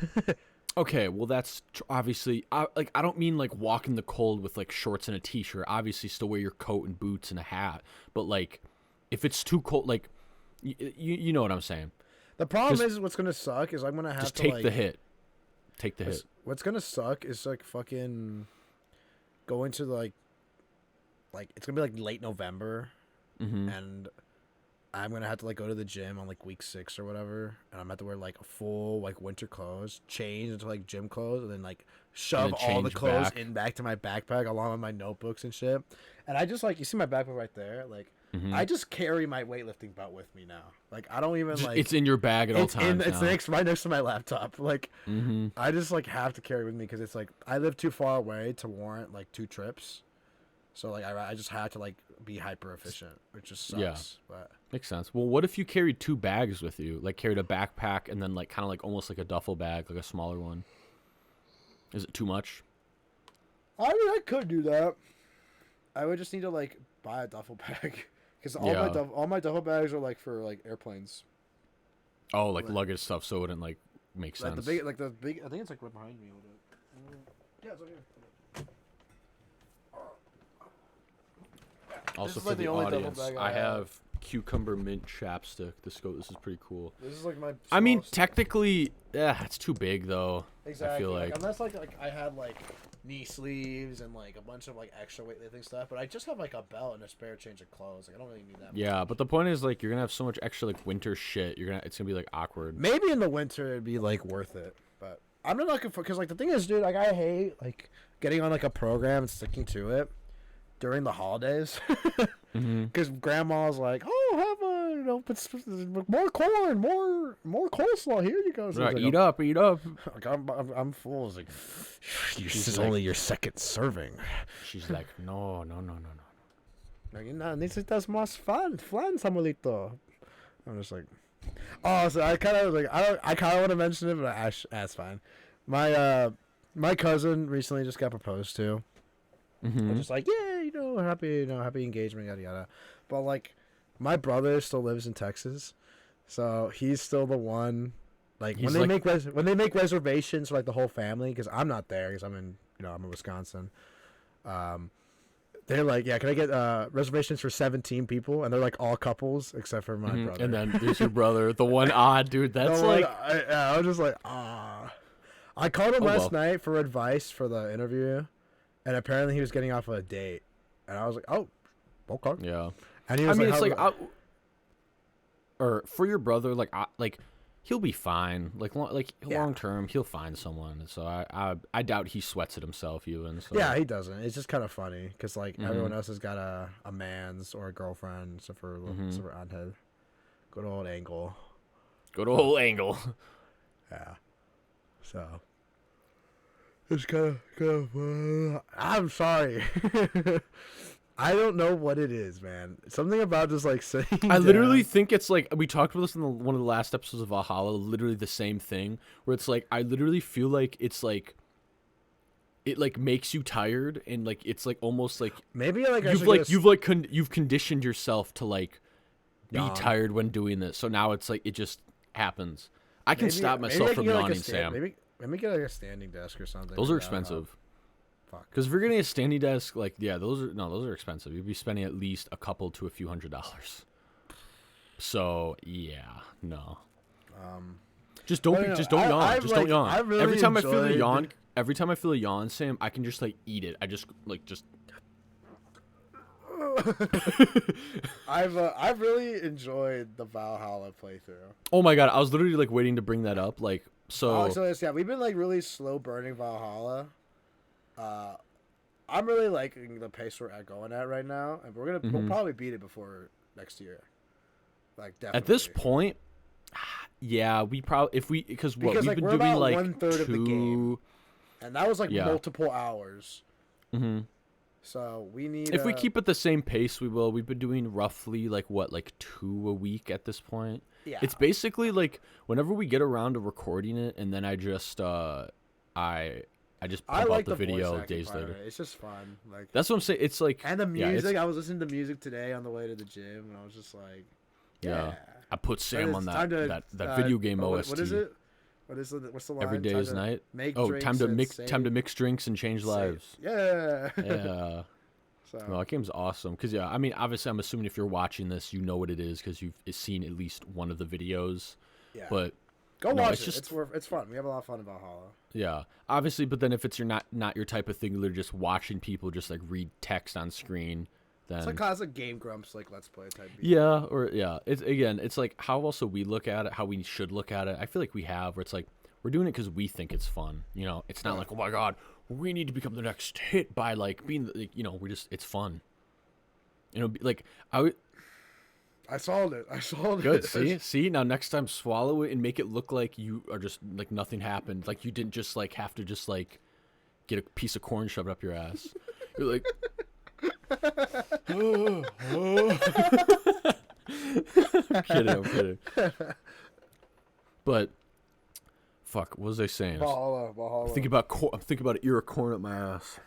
Okay, well that's obviously I don't mean like walk in the cold with like shorts and a t-shirt. Obviously, still wear your coat and boots and a hat, but like if it's too cold, like you know what I'm saying. The problem is what's gonna suck is I'm gonna have just to take like, the hit. Take the hit. what's gonna suck is like fucking going to like it's gonna be like late November, Mm-hmm. and I'm gonna have to like go to the gym on like week 6 or whatever, and I'm gonna have to wear like full like winter clothes, change into like gym clothes, and then like shove then all the change clothes back. in back to my backpack along with my notebooks and shit. And I just like you see my backpack right there, like Mm-hmm. I just carry my weightlifting belt with me now. Like I don't even like It's in your bag at all times it's now. right next to my laptop. Like Mm-hmm. I just like have to carry it with me because it's like I live too far away to warrant like 2 trips. So like I just had to like be hyper efficient, which just sucks. Yeah. But Makes sense. Well, what if you carried 2 bags with you? Like carried a backpack and then like kind of like almost like a duffel bag, like a smaller one. Is it too much? I mean, I could do that. I would just need to like buy a duffel bag because all my duffel bags are like for like airplanes. Oh, like luggage stuff, so it wouldn't like make sense. Like the big. I think it's like right behind me. Hold it. Yeah, it's right here. Also is, for like, the the only duffel audience, bag I I have cucumber mint chapstick. This is pretty cool. This is like my. I mean, smallest- technically, yeah, it's too big though. exactly. I feel like unless like I had like knee sleeves and like a bunch of like extra weightlifting stuff, but I just have like a belt and a spare change of clothes. Like I don't really need that. yeah, much. but the point is like you're gonna have so much extra like winter shit. It's gonna be like awkward. Maybe in the winter it'd be like worth it, but I'm not looking for because like the thing is, dude, like I hate like getting on like a program and sticking to it during the holidays Mm-hmm. because grandma's like, oh, have a more corn, more coleslaw. Here you go. So Right, it's eat up, eat up. like, I'm full. It's like this is like- only your second serving. She's like, no. Like, no, necesitas más flan, Samuelito. I'm just like, oh, so I kind of like, I kind of want to mention it, but that's fine. My cousin recently just got proposed to. Mm-hmm. I'm just like, yeah, happy engagement, yada yada. But like, my brother still lives in Texas, so he's still the one. Like He's when they make reservations for like the whole family, because I'm not there because I'm in Wisconsin. They're like, yeah, can I get reservations for 17 people? And they're like all couples except for my brother. And then there's your brother, the one odd dude. That's No, like, I was just like, ah. I called him last night for advice for the interview, and apparently he was getting off a date, and I was like, oh, okay. yeah. And he I was mean, like, it's like, or for your brother, like he'll be fine. Like long term, he'll find someone. So I doubt he sweats it himself even. So. yeah, he doesn't. It's just kind of funny because like everyone else has got a man's or a girlfriend, except for Anhead. Good old Angle. Good old Angle. Yeah. So it's kind of I'm sorry. I don't know what it is, man. Something about just like sitting. I literally think it's like we talked about this in one of the last episodes of Valhalla. Literally the same thing, where it's like I literally feel like it's like it like makes you tired, and like it's like almost like maybe like you've conditioned yourself to like be tired when doing this. So now it's like it just happens. I can stop myself from yawning, Sam. Maybe get like a standing desk or something. Those are expensive. Fuck. Because if you're getting a standing desk, like those are expensive. You'd be spending at least a couple to a few $100s. So yeah, no. Just don't yawn. Don't yawn. Really every time I feel a yawn, Sam, I can just like eat it. I just. I've really enjoyed the Valhalla playthrough. Oh my god, I was literally like waiting to bring that up. Like so. Yeah, we've been like really slow burning Valhalla. I'm really liking the pace we're going at right now, and we'll probably beat it before next year. Like definitely. At this point, yeah, because we've been we're doing about like 1/3 of the game, and that was like multiple hours. Mm-hmm. So we need. If we keep at the same pace, we will. We've been doing roughly like 2 a week at this point. Yeah. It's basically like whenever we get around to recording it, and then I just I just pump out the video days later. It's just fun. Like that's what I'm saying. It's like and the music. I was listening to music today on the way to the gym, and I was just like, yeah. I put Sam on that video game OST. What is it? What's the line? Every day is night. Time to mix drinks and change lives. Yeah. Yeah. No, that game's awesome. Cause I mean, obviously, I'm assuming if you're watching this, you know what it is because you've seen at least one of the videos. Yeah. But Go No, watch it's it. just It's fun. We have a lot of fun in Valhalla. yeah, obviously. But then if it's not your type of thing, you're just watching people just like read text on screen. Then It's like classic Game Grumps, like Let's Play type. Beat. yeah, or yeah, it's like how also we look at it, how we should look at it. I feel like we have where it's like we're doing it because we think it's fun. You know, it's not like, oh my god, we need to become the next hit by like being, like, you know, it's fun. You know, like I solved it. good. See. Now next time, swallow it and make it look like you are just like nothing happened. Like you didn't just like have to just like get a piece of corn shoved up your ass. You're like. I'm kidding. But fuck, what was I saying? Valhalla. I'm thinking about an ear of corn up my ass.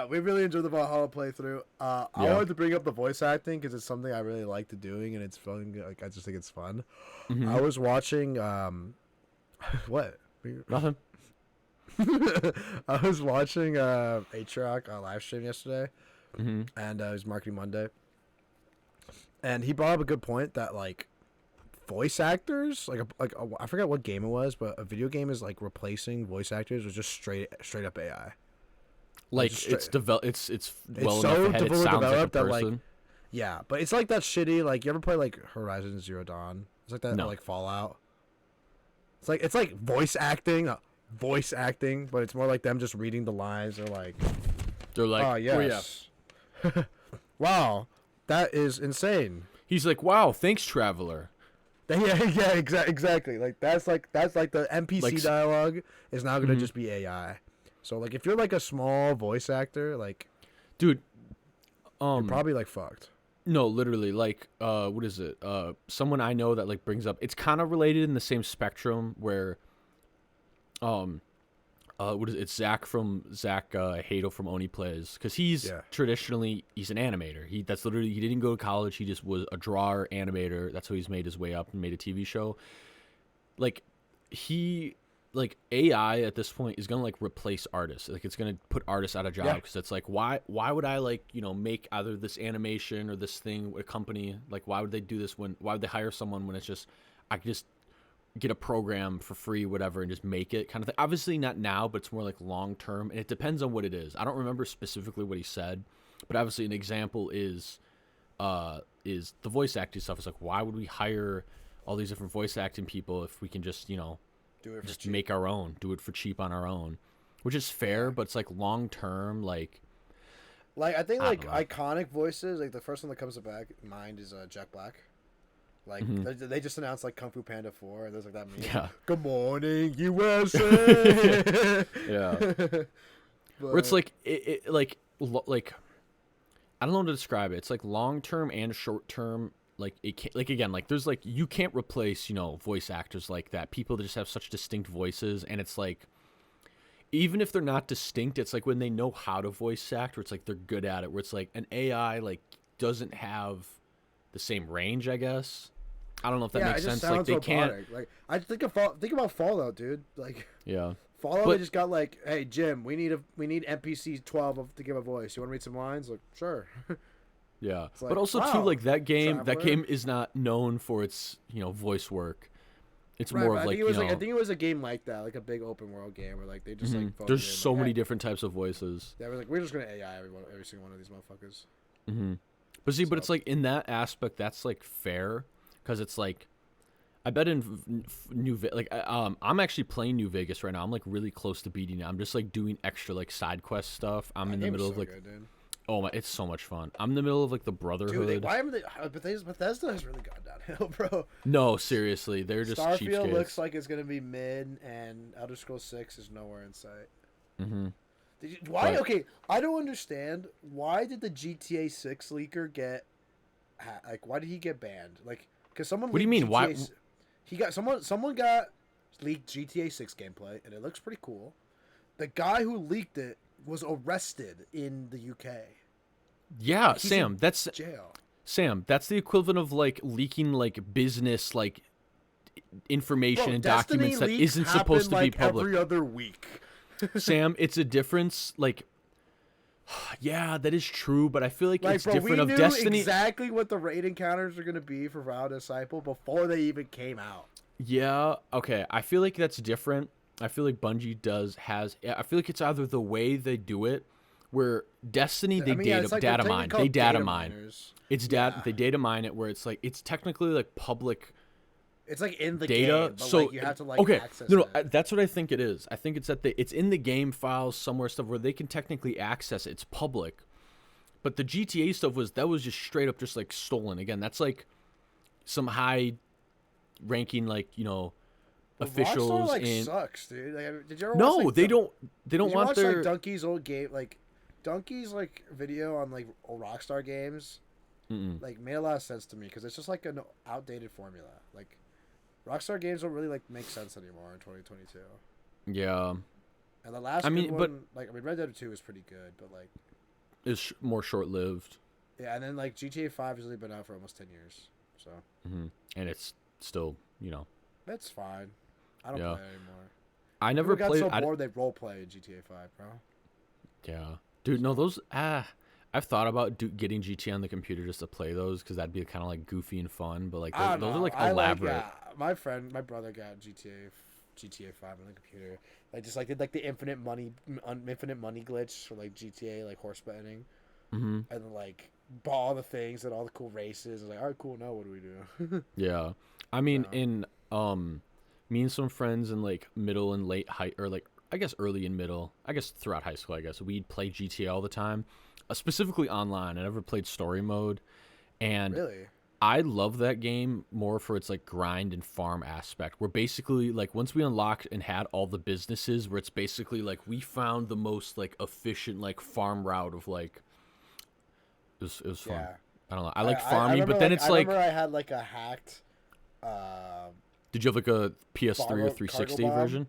We really enjoyed the Valhalla playthrough. I wanted to bring up the voice acting because it's something I really like to doing, and it's fun. Like I just think it's fun. Mm-hmm. I was watching what? Nothing. I was watching H-Rock live stream yesterday, Mm-hmm. and it was Marketing Monday, and he brought up a good point that like voice actors, I forget what game it was, but a video game is like replacing voice actors with just straight up AI. Like Just it's well so enough ahead. It sounds like a developed that, person. like, yeah, but it's like that shitty, like, you ever play like Horizon Zero Dawn? It's like that, No. or, like Fallout. It's like voice acting, but it's more like them just reading the lines. They're like, They're like, oh yes, wow, that is insane. He's like, wow, thanks, traveler. Yeah, exactly. Like that's like the NPC Like, dialogue is now gonna Mhm. just be AI. So like if you're like a small voice actor, like Dude, you're probably like fucked. no, literally, like, what is it? Someone I know that like brings up. It's kind of related in the same spectrum where, what is it? It's Zach Hato from Oni Plays, because he's traditionally he's an animator. He didn't go to college. He just was a drawer animator. That's how he's made his way up and made a TV show. Like AI at this point is gonna like replace artists. Like it's gonna put artists out of job because it's like why would I like make either this animation or this thing with a company, like why would they do this why would they hire someone when it's just I could just get a program for free, whatever, and just make it kind of thing. Obviously not now, but it's more like long term, and it depends on what it is. I don't remember specifically what he said, but obviously an example is the voice acting stuff. It's like why would we hire all these different voice acting people if we can just Do it for just cheap. make our own, do it for cheap on our own, which is fair, but it's like long term, like I think I like don't know. iconic voices, like the first one that comes to back in mind is Jack Black. Like they just announced like Kung Fu Panda 4, and there's like that meme. Yeah. Good morning, USA. Yeah. Where it's like like I don't know how to describe it. It's like long term and short term. Like it can't, like again, like there's like you can't replace voice actors like that. People that just have such distinct voices, and it's like even if they're not distinct, it's like when they know how to voice act, where it's like they're good at it. Where it's like an AI like doesn't have the same range, I guess. I don't know if that makes sense. Like they can't. Like I think about Fallout, dude. Like Yeah. Fallout, But- they just got like, hey Jim, we need NPC 12 to give a voice. You want to read some lines? Like sure. Yeah, like, but also too, wow, like that game traveler. is not known for its voice work. It's Right, more but of I like think it was I think it was a game like that, like a big open world game where like they just like phoned there's it in, so like, many hey. different types of voices. Yeah, we're like, we're just gonna AI every single one of these motherfuckers. But see, but So- it's like in that aspect, that's like fair because it's like I bet in I'm actually playing New Vegas right now. I'm like really close to beating it. I'm just like doing extra like side quest stuff. I'm That in the game's middle so of like good, dude. oh my, it's so much fun. I'm in the middle of like the Brotherhood. Dude, why haven't they? Bethesda has really gone downhill, bro. No, seriously, they're just Starfield cheapskates. looks like it's gonna be mid, and Elder Scrolls 6 is nowhere in sight. Why? But- Okay, I don't understand. Why did the GTA 6 leaker get? Like, why did he get banned? Like, because someone. What do you leaked mean? Why- He got someone got leaked GTA 6 gameplay, and it looks pretty cool. The guy who leaked it was arrested in the UK. Yeah, He's Sam, in that's jail. Sam, that's the equivalent of like leaking like business like information Bro, and Destiny documents that leaks isn't supposed to happen, be public. every other week. Sam, it's a difference. Like Yeah, that is true, but I feel like Like, it's bro, we different of knew Destiny. exactly what the raid encounters are gonna be for Vow Disciple before they even came out. Yeah, okay. I feel like that's different. I feel like Bungie has. I feel like it's either the way they do it, where Destiny I they mean, yeah, it's like they're data technically mine. They called data data mine. miners. It's Yeah, they data mine it where it's like it's technically like public it's like in the data. game, but So like you have to like okay, access no, it. that's what I think it is. I think it's that it's in the game files somewhere stuff where they can technically access it. It's public. But the GTA stuff was just straight up just like stolen. Again, that's like some high ranking like, But Rockstar officials like in. sucks, dude. Like, did you ever watch No, like they don't did you want watch their like Donkey's old game, like Donkey's like video on like old Rockstar games? Mm-mm. Like made a lot of sense to me because it's just like an outdated formula. Like Rockstar games don't really like make sense anymore in 2022. Yeah. And the last I good mean, one, but Red Dead 2 is pretty good, but like is more short-lived. yeah, and then like GTA 5 has only been out for almost 10 years, so And it's still, that's fine. I don't Yeah. play it anymore. I People never got played so bored they role play in GTA 5, bro. Yeah. Dude, no, those I've thought about getting GTA on the computer just to play those because that'd be kind of like goofy and fun, but like I don't those are know. like I elaborate. like, yeah, my brother got GTA 5 on the computer. Like just like did like the infinite money glitch for like GTA like horse betting, Mhm. and then like bought all the things and all the cool races. I was like, all right, cool. Now what do we do? Yeah. I mean, Yeah. in me and some friends in like middle and late high or like I guess early and middle, I guess throughout high school, I guess we'd play GTA all the time, specifically online. I never played story mode, and Really? I love that game more for its like grind and farm aspect. Where basically like once we unlocked and had all the businesses, where it's basically like we found the most like efficient like farm route of like it was fun. Yeah. I don't know. I like I farming, remember, but then like, it's I like, remember I had like a hacked. Um, did you have like a PS3 or Cargo 360 bomb. version?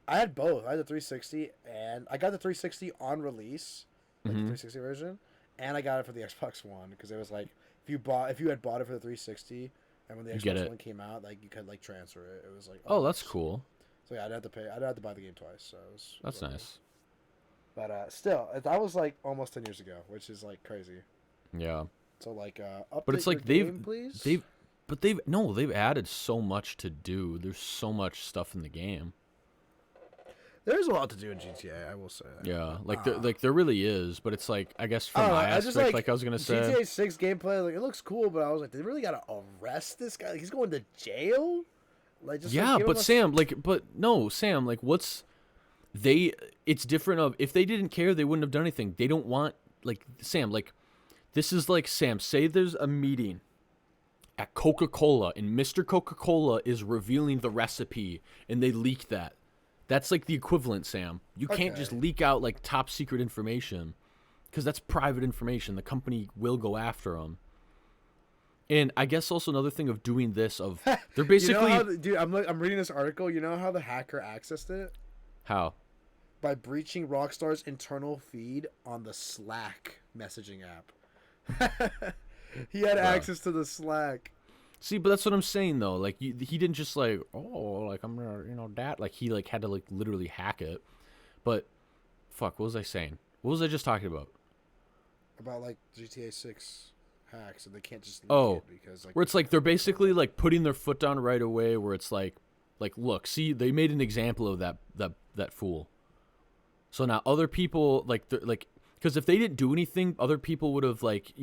I had both. I had the 360, and I got the 360 on release, like the 360 version, and I got it for the Xbox One because it was like if you had bought it for the 360, and when the You get Xbox it. One came out, like you could like transfer it. It was like Oh, that's cool. So yeah, I'd have to pay. I'd have to buy the game twice. So it was That's whatever. nice. But still, that was like almost 10 years ago, which is like crazy. Yeah. So like, update But it's like your game, please. they've added so much to do. There's so much stuff in the game. There's a lot to do in GTA. I will say that. Yeah, like there really is, but it's like I guess from my I just aspect, like, like I was gonna say, GTA 6 gameplay. Like it looks cool, but I was like, they really gotta arrest this guy. Like he's going to jail. Like just yeah, like, give but him a- Sam, like what's it's different of if they didn't care, they wouldn't have done anything. They don't want like Sam, like this is like Sam. Say there's a meeting at Coca-Cola, and Mr. Coca-Cola is revealing the recipe, and they leak that. That's like the equivalent, Sam. You can't just Okay. leak out like top secret information because that's private information. The company will go after them. And I guess also another thing of doing this of they're basically dude. I'm reading this article. You know how the hacker accessed it how by breaching Rockstar's internal feed on the Slack messaging app. He had access to the Slack. See, but that's what I'm saying though. Like he didn't just like like I'm gonna that like he like had to like literally hack it. But fuck, what was I saying? What was I just talking about? About like GTA 6 hacks, and they can't just leak it because like where it's like they're basically like putting their foot down right away. Where it's like look, see, they made an example of that fool. So now other people like because if they didn't do anything, other people would have like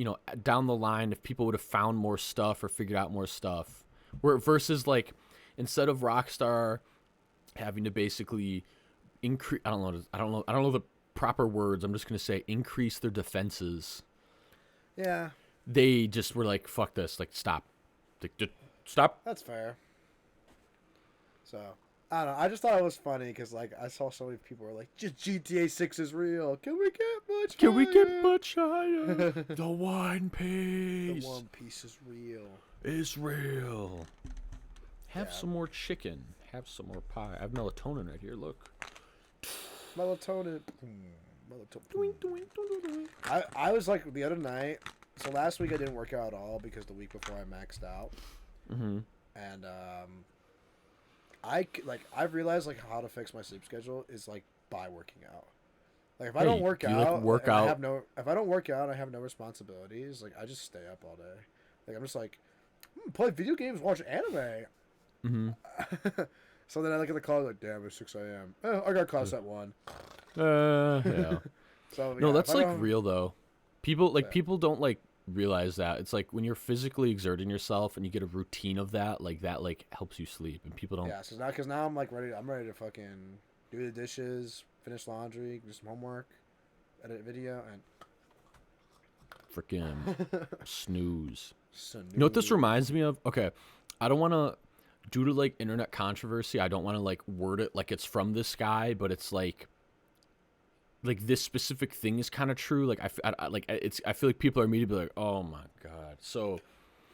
down the line if people would have found more stuff or figured out more stuff. Where versus like instead of Rockstar having to basically increase, I don't know the proper words. I'm just gonna say increase their defenses. yeah, They just were like, fuck this, like stop, like, just stop. that's fair. So I don't know. I just thought it was funny because like I saw so many people were like, "Just GTA 6 is real. Can we get much? Can we get higher?" much higher? The One Piece The One Piece is real. is real. Have Yeah. some more chicken. Have some more pie. I have melatonin right here. Look. Melatonin. I was like the other night. So last week I didn't work out at all because the week before I maxed out. Mm-hmm. And I've realized like how to fix my sleep schedule is like by working out. Like if I Hey, don't work do you out, like work and out? if I don't work out, I have no responsibilities. Like I just stay up all day. Like I'm just like play video games, watch anime. Mm-hmm. So then I look at the clock like, damn, it's 6 a.m. Oh, I got class at 1. Yeah. So No, yeah, if that's I like don't, real though. People yeah, people don't like realize that. It's like when you're physically exerting yourself and you get a routine of that like helps you sleep. And people don't yeah. So now, because now I'm like ready. I'm ready to fucking do the dishes, finish laundry, do some homework, edit video, freaking and snooze. You know what this snooze. reminds me of? Okay, I don't want to, due to like internet controversy, I don't want to like word it like it's from this guy, but it's like this specific thing is kind of true. Like like it's I feel like people are immediately like, oh my god. So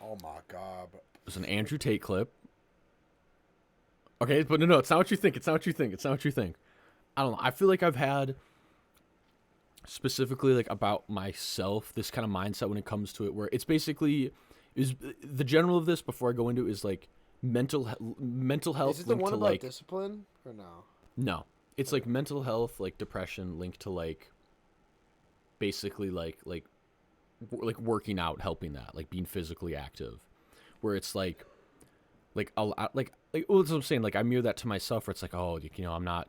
Oh my god. there's an Andrew Tate clip. Okay, but no, it's not what you think. It's not what you think. It's not what you think. I don't know. I feel like I've had specifically like about myself this kind of mindset when it comes to it, where it's basically is the general of this before I go into it is like mental health Is it the linked one to about like discipline or no? no, it's like mental health like depression linked to like basically like working out helping that like being physically active, where it's like a lot like well, that's what I'm saying. Like I mirror that to myself, where it's like, oh, you know, I'm not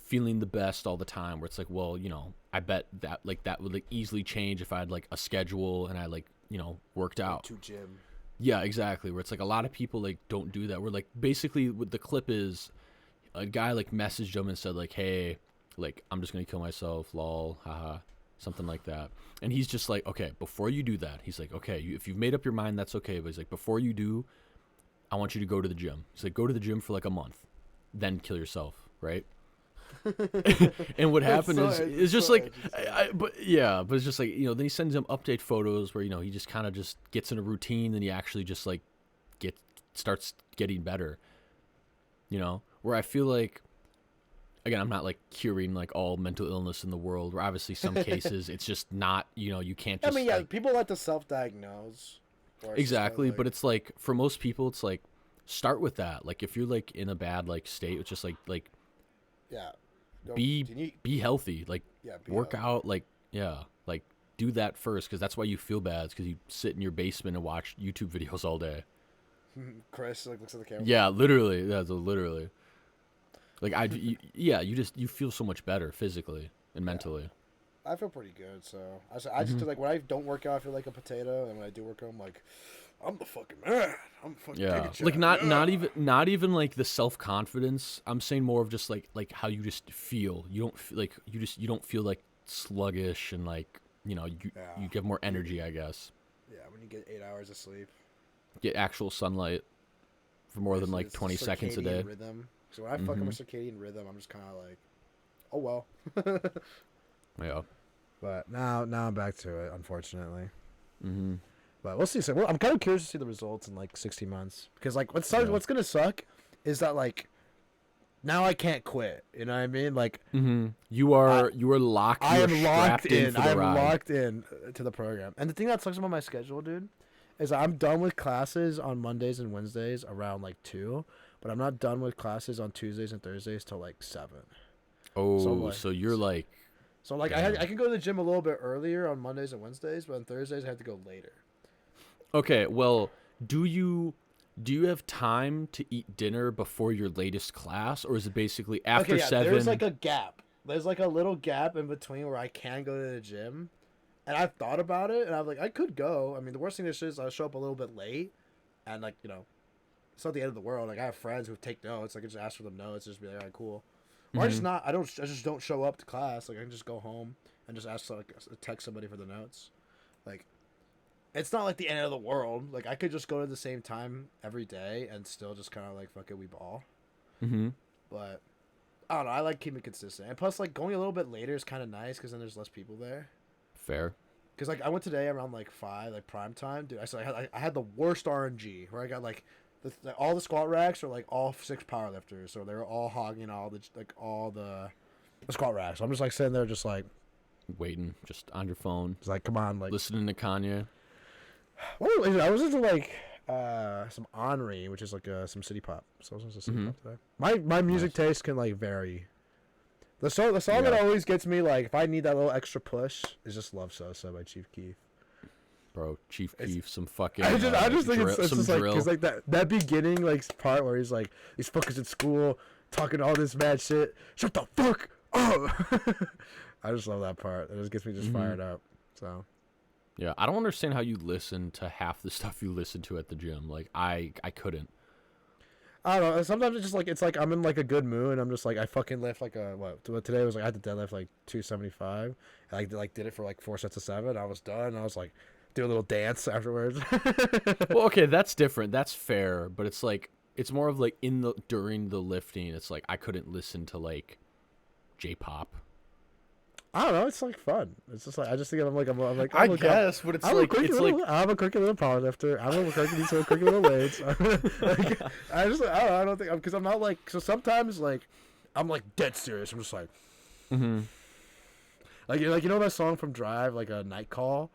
feeling the best all the time. Where it's like, well, you know, I bet that would like easily change if I had like a schedule and I like, you know, worked out. To gym. Yeah, exactly. Where it's like a lot of people like don't do that. Where like basically what the clip is, a guy like messaged him and said like, hey, like I'm just gonna kill myself, lol, haha, something like that. And he's just like, okay, before you do that, he's like, okay, if you've made up your mind, that's okay. But he's like, before you do, I want you to go to the gym. He's like, go to the gym for like a month, then kill yourself, right? And what happened is it's just like but yeah, but it's just like, you know, then he sends him update photos where, you know, he just kind of just gets in a routine, and he actually just like starts getting better, you know, where I feel like, again, I'm not like curing like all mental illness in the world, where obviously some cases it's just not, you know, you can't I just mean, yeah, like, people like to self-diagnose. exactly, but it's like for most people it's like start with that. Like if you're like in a bad like state, it's just like yeah, be healthy, like be work healthy. out, like yeah, like do that first, because that's why you feel bad, because you sit in your basement and watch YouTube videos all day. Chris like looks at the camera. Yeah, literally. That's literally like yeah, you feel so much better physically and mentally. I feel pretty good, so I just like when I don't work out, I feel like a potato, and when I do work out, I'm like, I'm the fucking man. I'm fucking Yeah, taking like shots. not even like the self confidence. I'm saying more of just like how you just feel. You don't like you don't feel like sluggish, and like, you know, you get more energy, I guess. Yeah, when you get 8 hours of sleep, Get actual sunlight for more than like it's 20 seconds a day. rhythm. So when I fuck up my circadian rhythm, I'm just kind of like, oh well. Yeah. But now I'm back to it, unfortunately. Mm-hmm. But we'll see. So I'm kind of curious to see the results in like 16 months, because like what's gonna suck is that like now I can't quit. You know what I mean? Like you are locked. I am locked strapped in. For the I am ride. locked in to the program. And the thing that sucks about my schedule, dude, is I'm done with classes on Mondays and Wednesdays around like 2, but I'm not done with classes on Tuesdays and Thursdays till like 7. Oh, so you're like. So like I can go to the gym a little bit earlier on Mondays and Wednesdays, but on Thursdays I have to go later. Okay, well, do you have time to eat dinner before your latest class, or is it basically after 7? There's like a gap. There's like a little gap in between where I can go to the gym, and I've thought about it, and I'm like, I could go. I mean, the worst thing is I'll show up a little bit late, and like, you know, it's not the end of the world. Like I have friends who take notes. I can just ask for them notes, and just be like, all right, cool. Or I just don't show up to class. Like I can just go home and just ask, like, text somebody for the notes. Like, it's not like the end of the world. Like I could just go to the same time every day and still just kind of like fuck it, we ball. But I don't know. I like keeping it consistent, and plus like going a little bit later is kind of nice because then there's less people there. Fair. Because like I went today around like 5, like prime time, dude. I had the worst RNG where I got like all the squat racks are like all 6 powerlifters, so they're all hogging all the squat racks. So I'm just like sitting there, just like Waiting, just on your phone. it's like, come on, like Listening to Kanye. I was into like some Henri, which is like some city pop. So I was into city pop today. My music taste can like vary The song that Yeah. always gets me, like, if I need that little extra push, is just "Love So" by Chief Keef. Bro, Chief It's- Keef, some fucking. I just think it's some just like drill. because like that beginning like part where he's fuckers at school talking all this mad shit. Shut the fuck up! I just love that part. It just gets me just fired up. So Yeah, I don't understand how you listen to half the stuff you listen to at the gym. Like I couldn't. I don't know. Sometimes it's like I'm in like a good mood and I'm just like I fucking lift like today was like I had to deadlift like 275. I did it for like 4 sets of 7. I was done. And I was like do a little dance afterwards. Well, okay, that's different. That's fair, but it's like it's more of like during the lifting. It's like I couldn't listen to like J-pop. I don't know. It's like fun. It's just like I just think I'm like I guess, but it's I'm like I'm a quirky little powerlifter. I'm a quirky little weights. Like, I don't think because I'm not like so sometimes like I'm like dead serious. I'm just like like you know that song from Drive like a night call.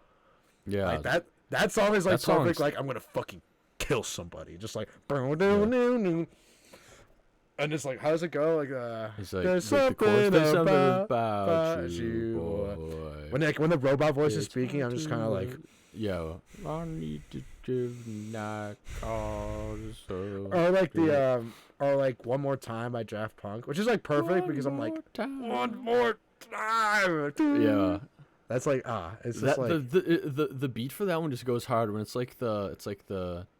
Yeah, Like that song is like That perfect. song's- Like I'm gonna fucking kill somebody. Just like and it's like how does it go? Like it's like there's like the chorus, something there's something about about you, you, boy. boy. When the robot voice is It's speaking, I'm just kind of like. Yo, I need to give night calls. Or like or like One More Time by Daft Punk, which is like perfect because I'm like one more time. Yeah, That's like it's just that like the beat for that one just goes hard when it's like the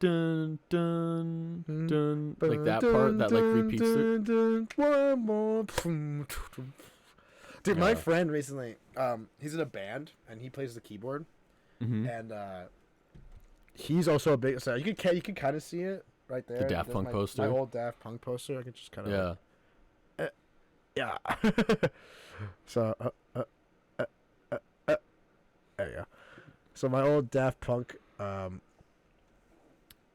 dun dun dun like that part that like repeats through. One more. Dude, my Yeah. friend recently, he's in a band and he plays the keyboard, Mm-hmm. and he's also a big. So you can kind of see it right there. Daft There's Punk my poster? My old Daft Punk poster. I can just kind of Yeah, yeah. So there you go. So my old Daft Punk,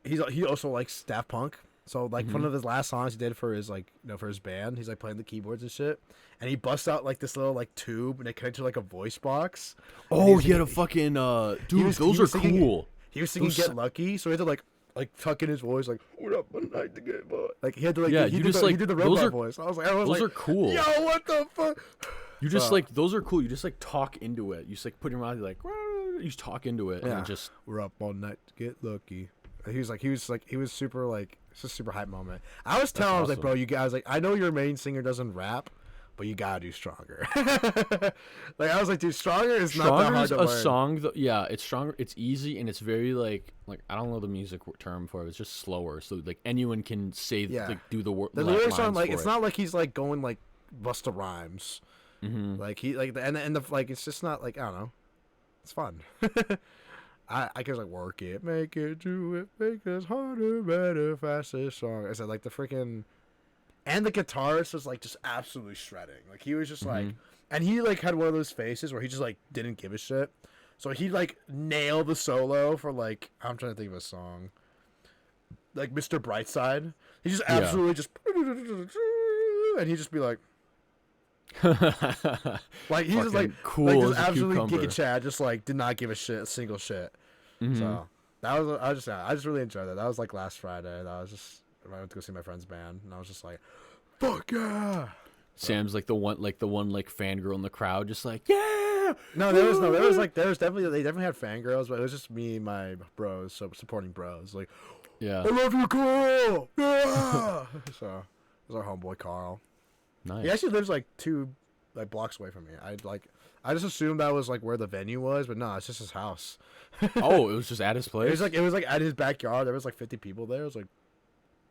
he also likes Daft Punk. So like one of his last songs he did for his for his band, he's like playing the keyboards and shit, and he busts out like this little like tube and it connects to like a voice box. Oh, he had a fucking dude. Those are singing, cool. He was singing Those "Get so- Lucky," so he had to like tuck in his voice like "What up, one night to get by." Like he had to like Yeah, he you did just, the, he like, did the those robot are- voice. I was Those like, are cool. Yo, what the fuck? You just So- like those are cool. You just like talk into it. You just like put your mouth. You're like you just talk into it and Yeah. it just We're up all night to get lucky. He was super like it's a super hype moment. I was telling him I was like, awesome. bro, you guys like I know your main singer doesn't rap, but you gotta do stronger. Like I was like, dude, stronger is not that Stronger hard is to a learn. song. Yeah, it's stronger. It's easy and it's very like I don't know the music term for it. It's just slower, so like anyone can say Yeah. like do the word. The lyrics aren't like it's not like he's like going like Busta Rhymes. Mm-hmm. Like he like and the like it's just not like I don't know. It's fun. I can like work it, make it, do it, make us harder, better, faster, stronger. I said like the freaking and the guitarist was like just absolutely shredding. Like he was just like and he like had one of those faces where he just like didn't give a shit. So he like nailed the solo for like I'm trying to think of a song. Like Mr. Brightside. He just absolutely just and he'd just be like he's just like cool like as just a absolutely cucumber. Giga Chad, just like did not give a single shit. Mhm. So that was I just really enjoyed that. That was like last Friday. That was just I went to go see my friend's band, and I was just like, fuck yeah. Sam's like the one fangirl in the crowd, just like yeah. No, there was definitely they definitely had fangirls, but it was just me and my bros, so supporting bros. Like, Yeah, I love you, Carl. Yeah. So it was our homeboy Carl. nice. He actually lives like 2 like blocks away from me. I just assumed that was like where the venue was, but no, it's just his house. Oh, it was just at his place. It was like at his backyard. There was like 50 people there. It was like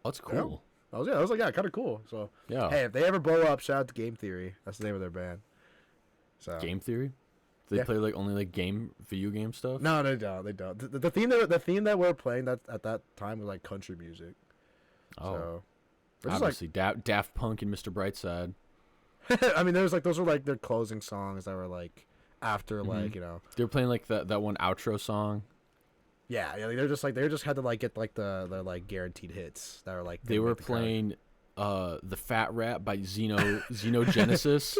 That's cool. I was like kind of cool. So Yeah. hey, if they ever blow up, shout out to Game Theory. That's the name of their band. So Game Theory. Do they Yeah. play like only like video game stuff? no, they don't. They don't. The theme that we're playing that at that time was like country music. Oh, So we're just like obviously Daft Punk and Mr. Brightside. I mean, there's like those were like their closing songs that were like after Mm-hmm. like you know They were playing like that one outro song. yeah like, they just had to like get like the like guaranteed hits that were like They gonna were make the cut. playing the Fat Rap by Xenogenesis.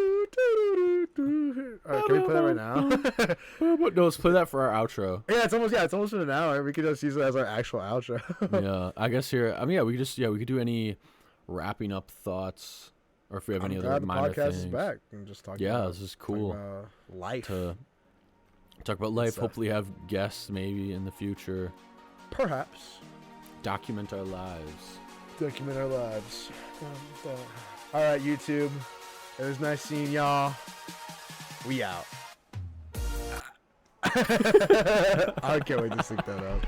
All right, can we play that right now? No, let's play that for our outro. Yeah, it's almost been an hour. We could just use it as our actual outro. Yeah, I guess here. I mean, yeah, we could do any wrapping up thoughts. or if we have I'm any glad other the minor podcast things. is back and just talking. Yeah, about, this is cool. About life. To talk about life. stuff. Hopefully, have guests maybe in the future. Perhaps. Document our lives. Document our lives. All right, YouTube. It was nice seeing y'all. We out. I can't wait to sync that up.